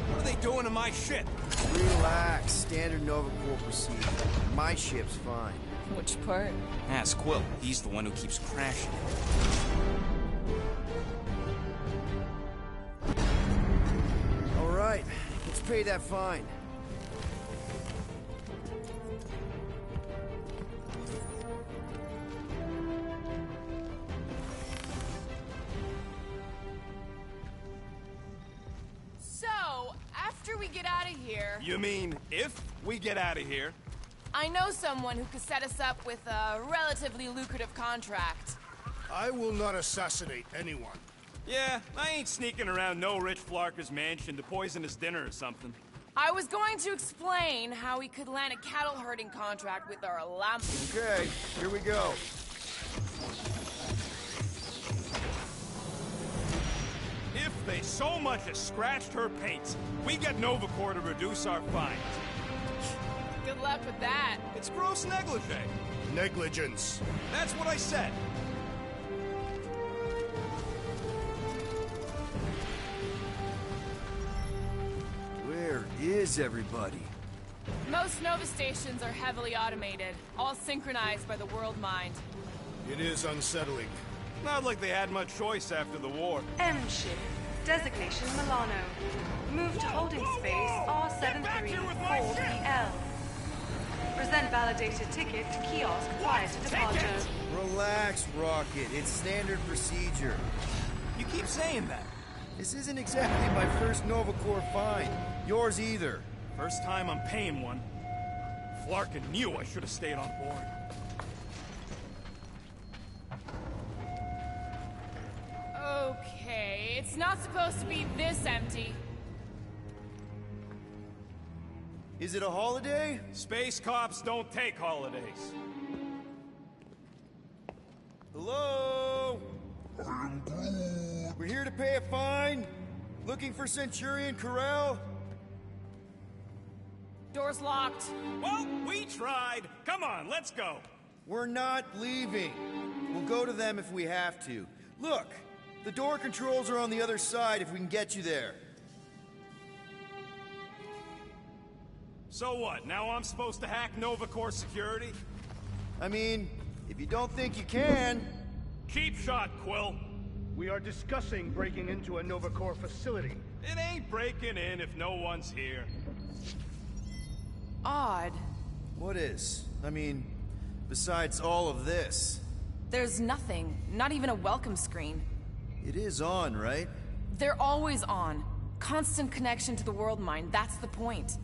What are they doing to my ship? Relax. Standard Nova Corps procedure. My ship's fine. Which part? Ask Quill. He's the one who keeps crashing. All right. Let's pay that fine. So, after we get out of here... You mean if we get out of here? I know someone who could set us up with a relatively lucrative contract. I will not assassinate anyone. Yeah, I ain't sneaking around no rich Flarker's mansion to poison his dinner or something. I was going to explain how we could land a cattle herding contract with our lamp. Okay, here we go. If they so much as scratched her paints, we get Nova Corps to reduce our fines. Good luck with that. It's gross negligee. Negligence. That's what I said. Where is everybody? Most Nova stations are heavily automated, all synchronized by the World Mind. It is unsettling. Not like they had much choice after the war. M ship. Designation Milano. Move to holding space R734PL. Present validated ticket to kiosk prior to departure. Relax, Rocket. It's standard procedure. You keep saying that. This isn't exactly my first Nova Corps fine. Yours either. First time I'm paying one. Flarkin knew I should have stayed on board. Okay, it's not supposed to be this empty. Is it a holiday? Space cops don't take holidays. Hello? We're here to pay a fine. Looking for Centurion Corel? Door's locked. Well, we tried. Come on, let's go. We're not leaving. We'll go to them if we have to. Look, the door controls are on the other side if we can get you there. So what, now I'm supposed to hack Nova Corps security? I mean, if you don't think you can... Cheap shot, Quill. We are discussing breaking into a Nova Corps facility. It ain't breaking in if no one's here. Odd. What is? I mean, besides all of this. There's nothing. Not even a welcome screen. It is on, right? They're always on. Constant connection to the World Mind, that's the point.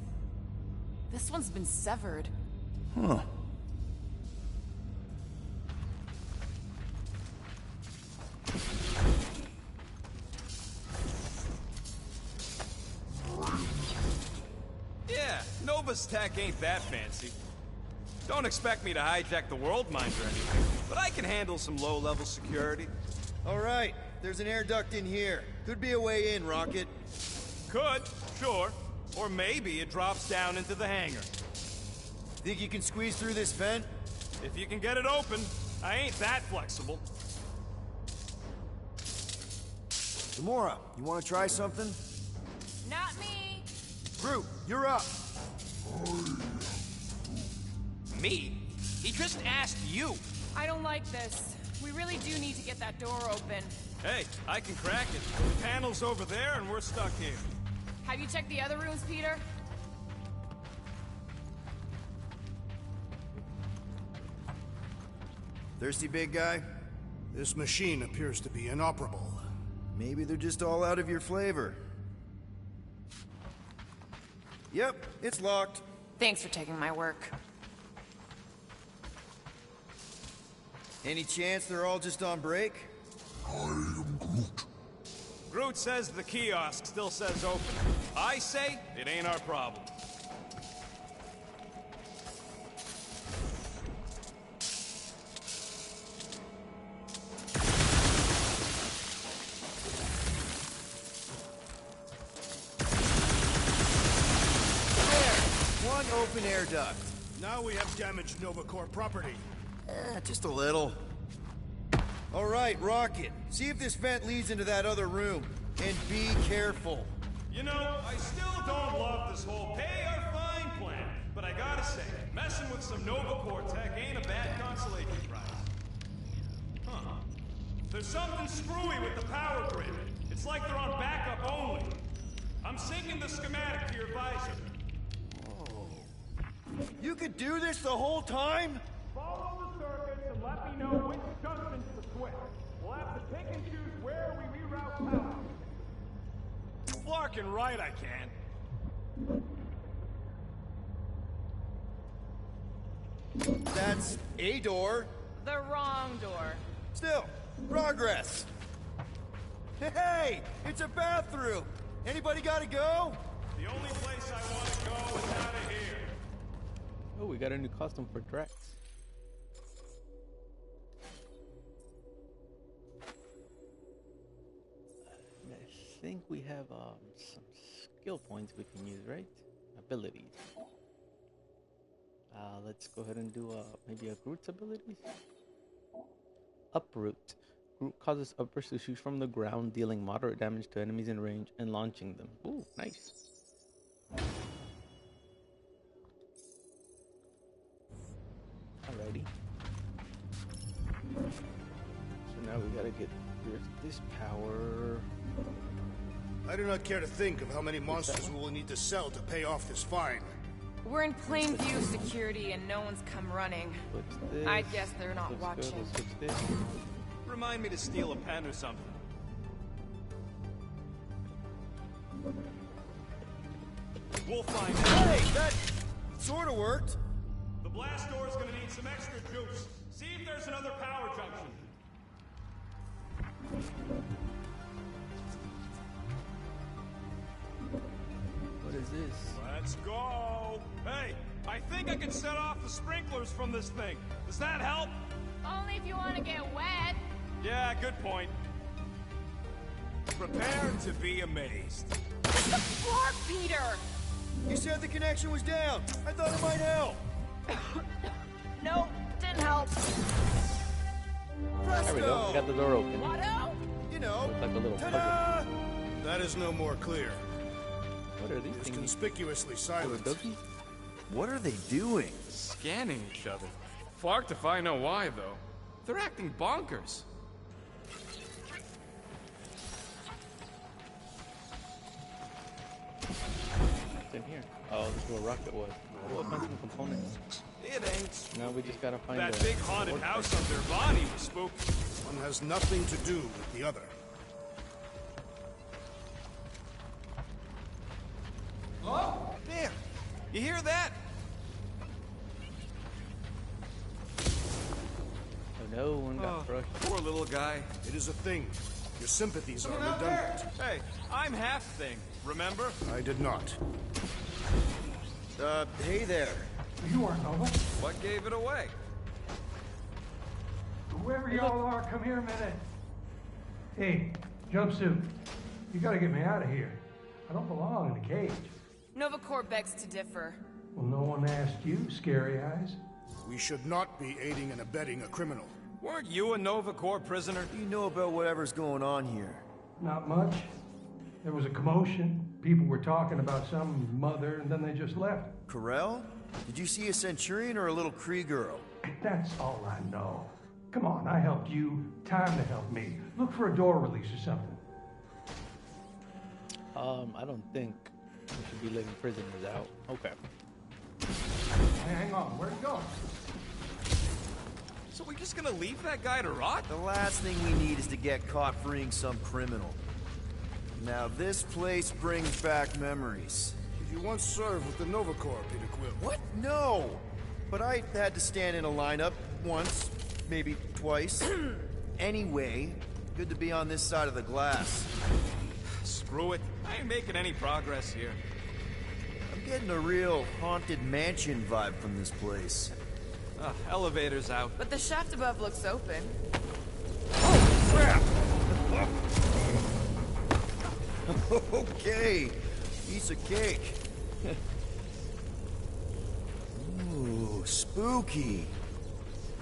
This one's been severed. Huh. Yeah, Nova's tech ain't that fancy. Don't expect me to hijack the World Mind or anything, but I can handle some low-level security. All right, there's an air duct in here. Could be a way in, Rocket. Could, sure. Or maybe it drops down into the hangar. Think you can squeeze through this vent? If you can get it open, I ain't that flexible. Gamora, you want to try something? Not me. Groot, you're up. Me? He just asked you. I don't like this. We really do need to get that door open. Hey, I can crack it. The panel's over there and we're stuck here. Have you checked the other rooms, Peter? Thirsty, big guy? This machine appears to be inoperable. Maybe they're just all out of your flavor. Yep, it's locked. Thanks for taking my work. Any chance they're all just on break? I am Groot. Groot says the kiosk still says open. I say it ain't our problem. open air duct. Now we have damaged Nova Corps property. Just a little. All right, Rocket. See if this vent leads into that other room. And be careful. You know, I still don't love this whole pay or fine plan, but I gotta say, messing with some Nova Corps tech ain't a bad consolation prize. Huh. There's something screwy with the power grid. It's like they're on backup only. I'm syncing the schematic to your visor. You could do this the whole time? Follow the circuits and let me know which junctions to switch. We'll have to pick and choose where we reroute power. Flarkin' right, I can. That's a door. The wrong door. Still, progress. Hey, it's a bathroom. Anybody gotta go? The only place I want to go is out of here. Oh, we got a new costume for Drax. I think we have some skill points we can use, right? Abilities. Let's go ahead and do maybe a Groot's abilities. Uproot. Groot causes uppers to shoot from the ground, dealing moderate damage to enemies in range and launching them. Ooh, nice. Alrighty. So now we gotta get rid of this power. I do not care to think of how many monsters we will need to sell to pay off this fine. We're in plain view of security and no one's come running. I guess they're not watching. Remind me to steal a pen or something. We'll find out. Hey, that sort of worked. The blast door's gonna need some extra juice. See if there's another power junction. What is this? Let's go! Hey, I think I can set off the sprinklers from this thing. Does that help? Only if you want to get wet. Yeah, good point. Prepare to be amazed. It's the floor beater! You said the connection was down. I thought it might help. Nope, didn't help. There we go. We got the door open. Watto? You know, looks like a little ta-da! That is no more clear. What are these It's things? conspicuously silent. What are they doing? Scanning each other. Flarked if I know why, though. They're acting bonkers. What's in here? Oh, this is where Rocket was. We'll find some components. It ain't. Now we just gotta find That a big haunted house on their body was spooky. One has nothing to do with the other. Oh, there. You hear that? Oh no, one got crushed. Poor little guy. It is a thing. Your sympathies are Someone out there. redundant. Hey, I'm half thing, remember? I did not. Hey there. You aren't Nova. What gave it away? Whoever y'all are, come here a minute. Hey, jumpsuit. You gotta get me out of here. I don't belong in the cage. Nova Corps begs to differ. Well, no one asked you, Scary Eyes. We should not be aiding and abetting a criminal. Weren't you a Nova Corps prisoner? You know about whatever's going on here. Not much. There was a commotion. People were talking about some mother, and then they just left. Corel? Did you see a Centurion or a little Kree girl? That's all I know. Come on, I helped you. Time to help me. Look for a door release or something. I don't think we should be letting prisoners out. Okay. Hang on, where'd it go? So we're just gonna leave that guy to rot? The last thing we need is to get caught freeing some criminal. Now this place brings back memories. Did you once serve with the Nova Corps, Peter Quill? What? No! But I had to stand in a lineup once, maybe twice. Anyway, good to be on this side of the glass. Screw it. I ain't making any progress here. I'm getting a real haunted mansion vibe from this place. Elevator's out. But the shaft above looks open. Oh, crap! Okay, piece of cake. Ooh, spooky.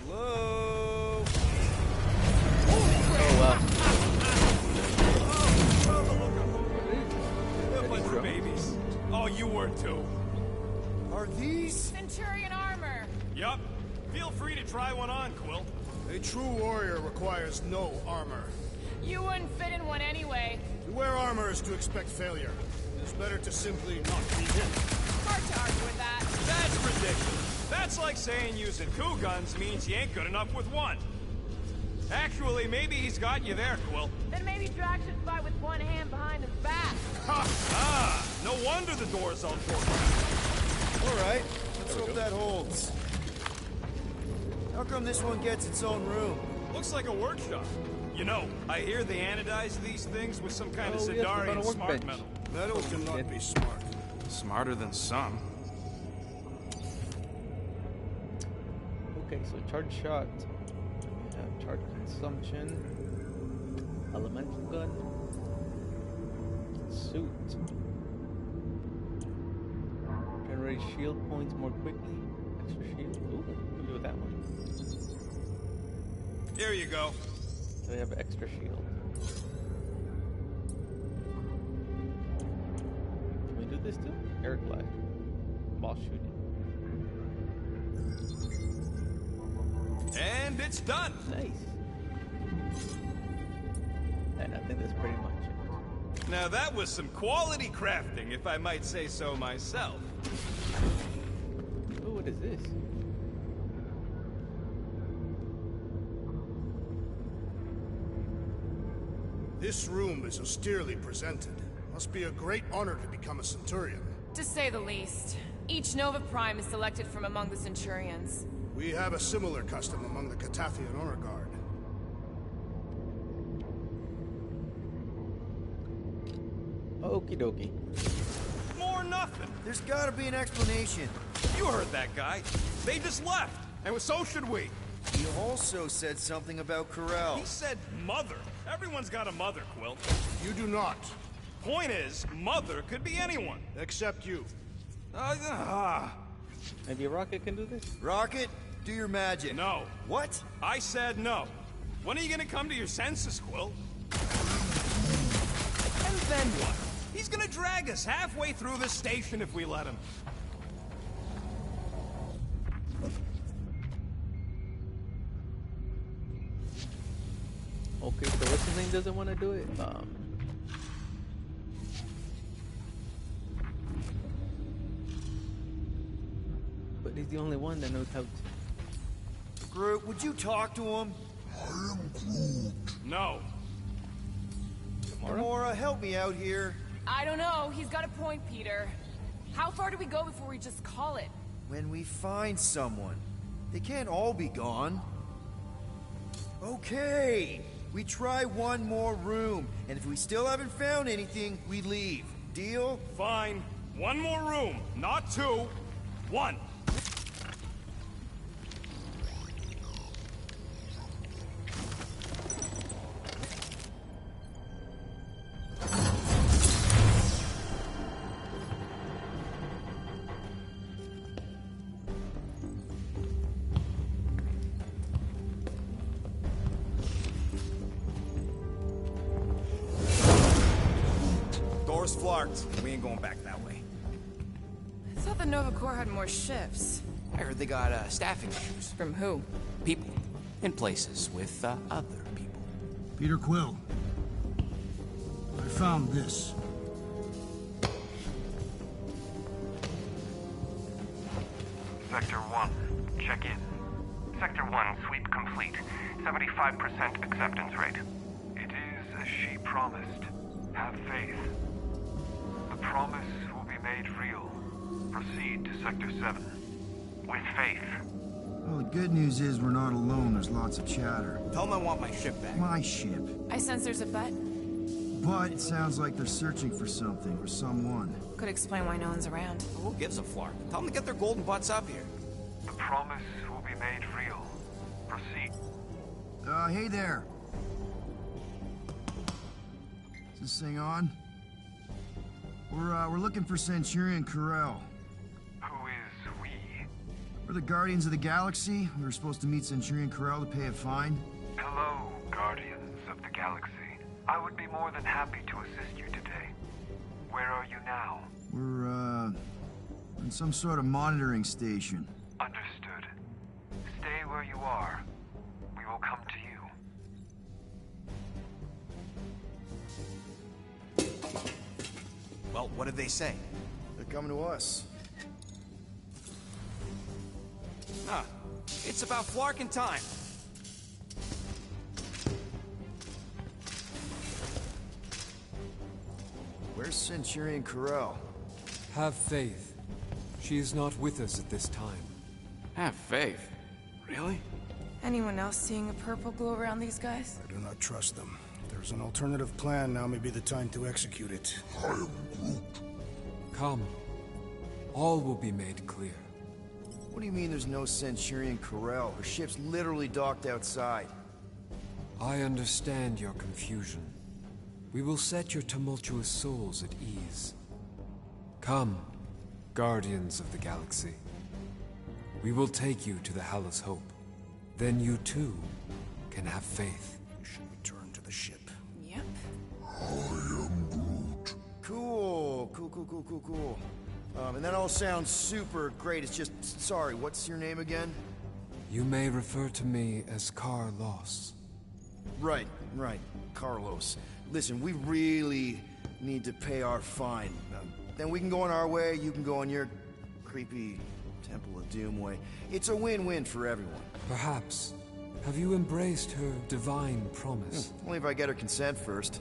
Hello? Oh wow. A bunch of babies. Oh, you were too. Are these? Centurion armor. Yup. Feel free to try one on, Quill. A true warrior requires no armor. You wouldn't fit in one anyway. To wear armor is to expect failure. It is better to simply not be hit. Hard to argue with that. That's ridiculous. That's like saying using 2 guns means you ain't good enough with one. Actually, maybe he's got you there, Quill. Then maybe Drax should fight with one hand behind his back. Ha! Ah! No wonder the door's on for. Alright, let's hope that holds. How come this one gets its own room? Looks like a workshop. You know, I hear they anodize these things with some kind of Oh, yes, Sidarian about a smart workbench. metal. Metal cannot be smart. Smarter than some. Okay, so charge shot. We have charge consumption. Elemental gun. Suit. Generate shield points more quickly. Extra shield. Ooh, we'll do with that one. Here you go. So we have extra shield. Can we do this too? Air glide. Ball shooting. And it's done. Nice. And I think that's pretty much it. Now that was some quality crafting, if I might say so myself. Ooh, what is this? This room is austerely presented. Must be a great honor to become a Centurion. To say the least. Each Nova Prime is selected from among the Centurions. We have a similar custom among the Catathian Honor Guard. Okie dokie. More nothing. There's gotta be an explanation. You heard that guy. They just left. And so should we. He also said something about Corel. He said mother. Everyone's got a mother, Quill. You do not. Point is, mother could be anyone. Except you. Maybe Rocket can do this? Rocket, do your magic. No. What? I said no. When are you gonna come to your senses, Quill? And then what? He's gonna drag us halfway through this station if we let him. Okay, so what's his name doesn't want to do it? But he's the only one that knows how to. Groot, would you talk to him? I am Groot. No. Gamora, help me out here. I don't know. He's got a point, Peter. How far do we go before we just call it? When we find someone. They can't all be gone. Okay. We try one more room, and if we still haven't found anything, we leave. Deal? Fine. One more room. Not 2. 1. Door's flarked. We ain't going back that way. I thought the Nova Corps had more shifts. I heard they got staffing issues. From who? People. In places with other people. Peter Quill. I found this. Sector 1, check in. Sector 1, sweep complete. 75% acceptance rate. It is as she promised. Have faith. The promise will be made real. Proceed to Sector 7. With faith. Well, the good news is we're not alone. There's lots of chatter. Tell them I want my ship back. My ship. I sense there's a bet. But it sounds like they're searching for something or someone. Could explain why no one's around. Who gives a flark? Tell them to get their golden butts up here. The promise will be made real. Proceed. Hey there. Is this thing on? We're looking for Centurion Corel. Who is we? We're the Guardians of the Galaxy. We were supposed to meet Centurion Corell to pay a fine. Hello, Guardians of the Galaxy. I would be more than happy to assist you today. Where are you now? We're, in some sort of monitoring station. Understood. Stay where you are. We will come to you. Well, what did they say? They're coming to us. Huh. It's about Flark and time. Where's Centurion Corell? Have faith. She is not with us at this time. Have faith? Really? Anyone else seeing a purple glow around these guys? I do not trust them. If there's an alternative plan, now may be the time to execute it. Come. All will be made clear. What do you mean there's no Centurion Corell? Her ship's literally docked outside. I understand your confusion. We will set your tumultuous souls at ease. Come, Guardians of the Galaxy. We will take you to the Hallis Hope. Then you too can have faith. We should return to the ship. Yep. Cool. And that all sounds super great. It's just, sorry, what's your name again? You may refer to me as Carlos. Right. Carlos. Listen, we really need to pay our fine. Then we can go on our way, you can go on your creepy Temple of Doom way. It's a win-win for everyone. Perhaps. Have you embraced her divine promise? Only if I get her consent first.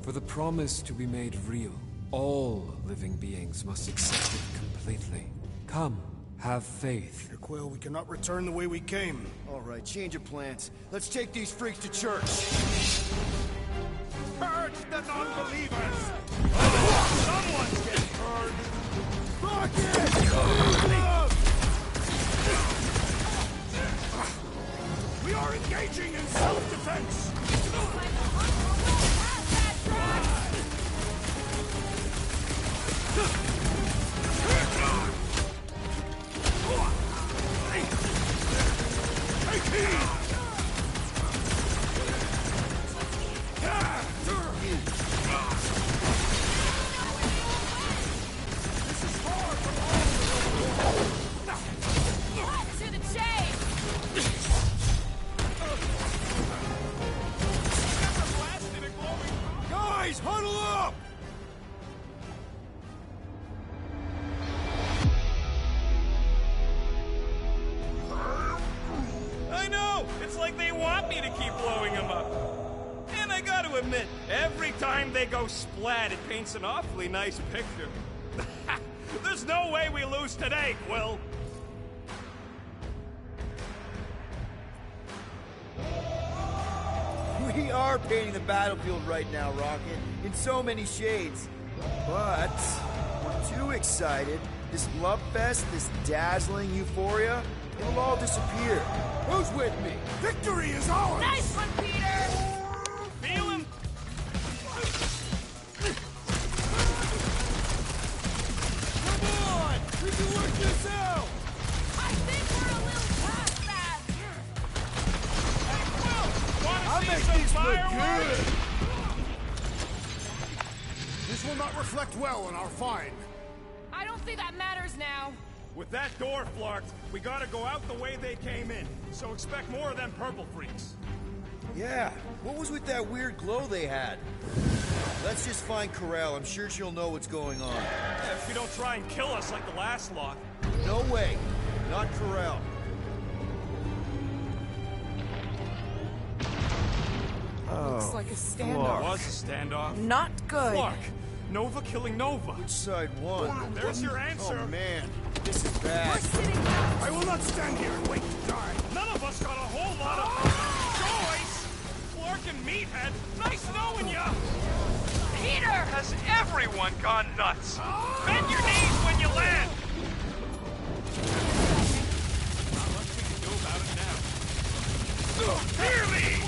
For the promise to be made real, all living beings must accept it completely. Come, have faith. Mr. Quill, we cannot return the way we came. All right, change of plans. Let's take these freaks to church. Purge the non-believers! Someone's getting purged! We are engaging in self-defense! Take heed! To the chase! Guys, huddle up! I know! It's like they want me to keep blowing them up. And I gotta admit, every time they go splat, it paints an awfully nice picture. There's no way we lose today, Quill! We are painting the battlefield right now, Rocket, in so many shades. But we're too excited. This love fest, this dazzling euphoria, it'll all disappear. Who's with me? Victory is ours! Nice one, Peter! Feel him? Come on! We can work this out! I think we're a little past that! Hey, Quill! Wanna I'll see make some these look fireworks? good. This will not reflect well on our fine. I don't think that matters now. With that door flarked, we gotta go out the way they came in. So expect more of them purple freaks. Yeah, what was with that weird glow they had? Let's just find Corell. I'm sure she'll know what's going on. Yeah, if you don't try and kill us like the last lot. No way. Not Corell. Looks like a standoff. Was a standoff. Not good. Flark, Nova killing Nova. Which side won? There's your answer. Oh man, this is bad. I will not stand here and wait to die. None of us got a whole lot of choice. Flark and Meathead, nice knowing ya. Peter! Has everyone gone nuts? Bend your knees when you land. Not much we can do about it now. Hear me!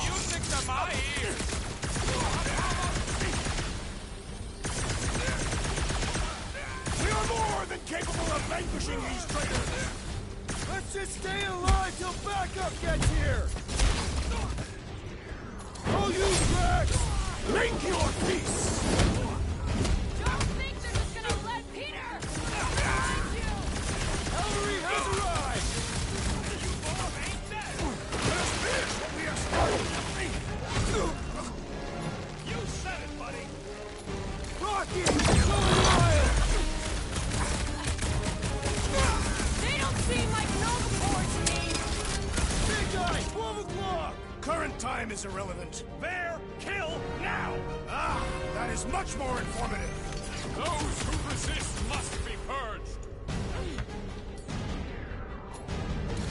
Music to my ears. We are more than capable of vanquishing these traitors! Let's just stay alive till backup gets here! I'll use Rex! Make your peace! Don't think they're just gonna let Peter! Behind you! Ellery has arrived! You both ain't dead! Let us finish what we have started! You said it, buddy! Rocky! So wild! They don't seem like Novaport to me! Big guy, 12 o'clock! Current time is irrelevant. Bear, kill, now! Ah, that is much more informative. Those who resist must be purged.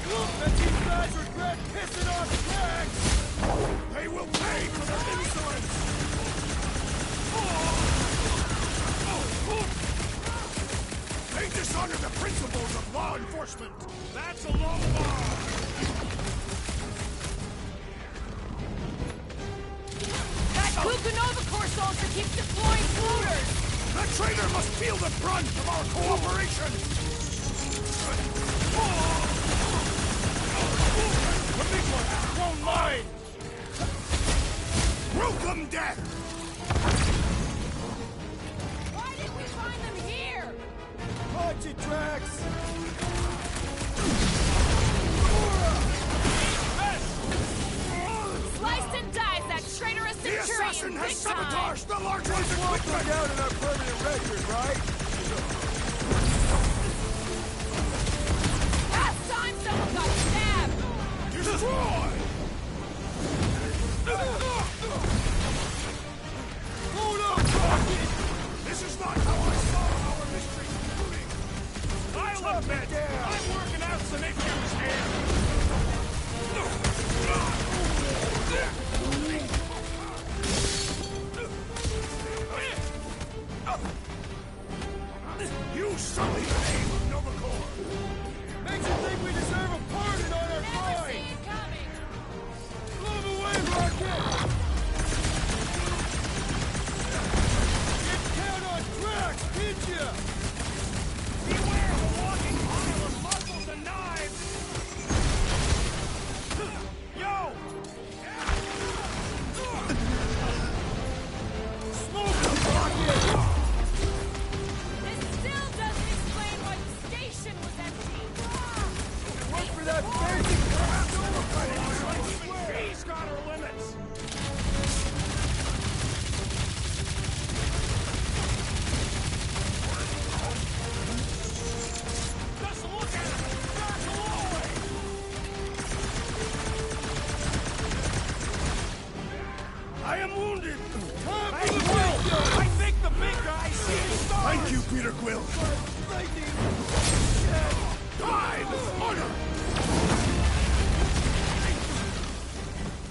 Look, that these guys regret pissing off Rex! They will pay for their insolence! They dishonor the principles of law enforcement! That's a low bar! That Kukunovacore soldier keeps deploying floaters! The traitor must feel the brunt of our cooperation! The big one won't mind! Welcome death! Why didn't we find them here? Watch it, Drax! Sliced and diced that traitorous The Centurion assassin has big time. sabotaged the large one's Walk equipment! out in our permanent record, right? Last time someone got stabbed! Destroy! Hold up, Rocky! This is not how I saw our mystery concluding! I'll admit, I'm working out some issues here! You sully the name of Novacore! Makes you think we deserve a pardon on our Never crime! see it coming! Move away, Rocket! You count on Drax, did ya? Beware of a walking pile of muscles and knives! Yo! Smoke them, Rocket! This still doesn't explain why the station was empty! Look for that fancy She's got her limits! Just look at it! Back away! I am wounded! I think the big guy sees stars! Thank you, Peter Quill! Time! Honor!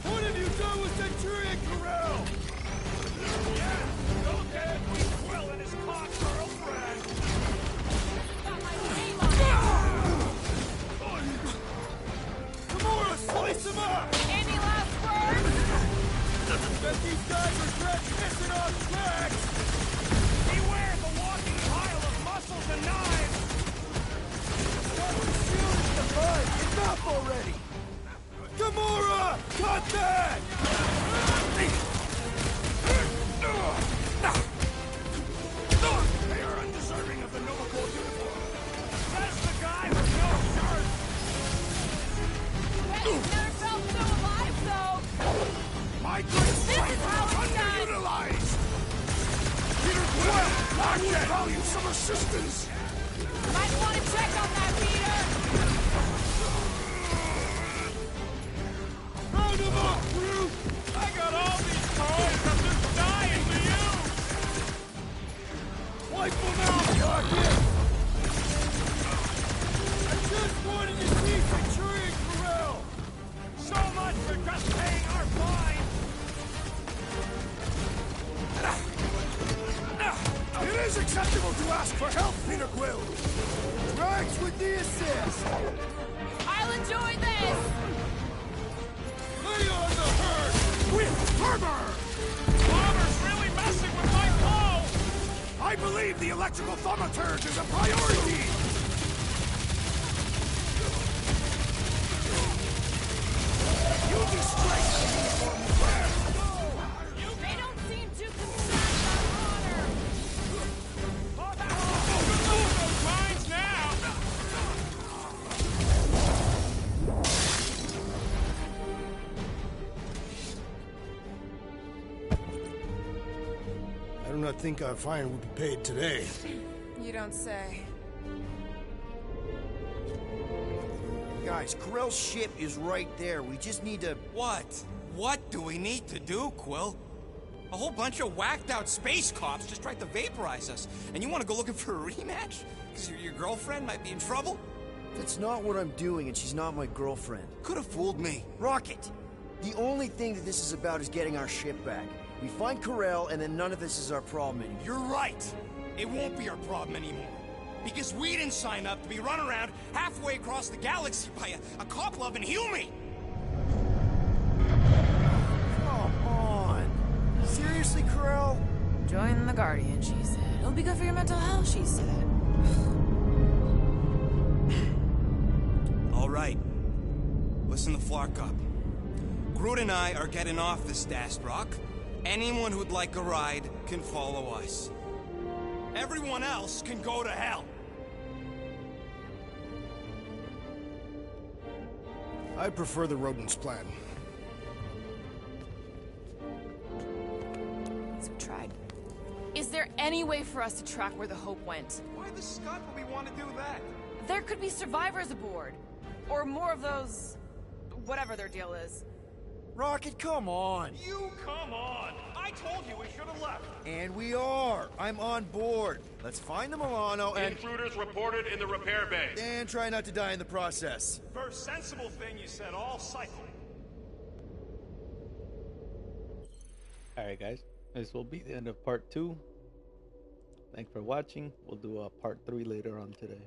What have you done with Centurion Corral? Yeah! Don't dare we Quill and his cock girlfriend! Got my name on it! Gamora, slice him up! Any last words? Bet these guys regret pissing off Drax! Beware the walking pile of muscles and knives! Stop the shield is the bud! Enough already! Gamora! Cut that! They are undeserving of the Novacore uniform! That's the guy with no shirt! Betty's never felt so alive, though! My great This is how it's done! underutilized! Peter Quill! I would value some assistance! Might want to check on that, Peter! Round him up, Groot! I got all these toys I'm just dying to use! Wipe them out, Rocket! I just wanted to see Centurion Corral! So much for just paying our fine! It is acceptable to ask for help, Peter Quill! Drax with the assist! I'll enjoy this! Lay on the hurt! With fervor! Bomber's really messing with my bow! I believe the electrical thaumaturge is a priority! You disgrace the uniform you wear! They don't seem too concerned about honor. Move those mines now! I do not think our fine will be paid today. You don't say. Guys, Corell's ship is right there. We just need to... What? What do we need to do, Quill? A whole bunch of whacked-out space cops just tried to vaporize us. And you want to go looking for a rematch? Because your girlfriend might be in trouble? That's not what I'm doing, and she's not my girlfriend. Could have fooled me. Rocket! The only thing that this is about is getting our ship back. We find Corell, and then none of this is our problem anymore. You're right. It won't be our problem anymore. Because we didn't sign up to be run around halfway across the galaxy by a cop-loving human. Come on. Seriously, Corell? Join the Guardian, she said. It'll be good for your mental health, she said. All right. Listen to Flark up. Groot and I are getting off this Dastrock. Anyone who'd like a ride can follow us. Everyone else can go to hell. I prefer the rodents plan. So we tried. Is there any way for us to track where the Hope went? Why the scut would we want to do that? There could be survivors aboard. Or more of those... whatever their deal is. Rocket, come on. You come on! I told you we should have left. And we are. I'm on board. Let's find the Milano and... Intruders reported in the repair bay. And try not to die in the process. First sensible thing you said all cycle. Alright guys, this will be the end of part 2. Thanks for watching. We'll do a part 3 later on today.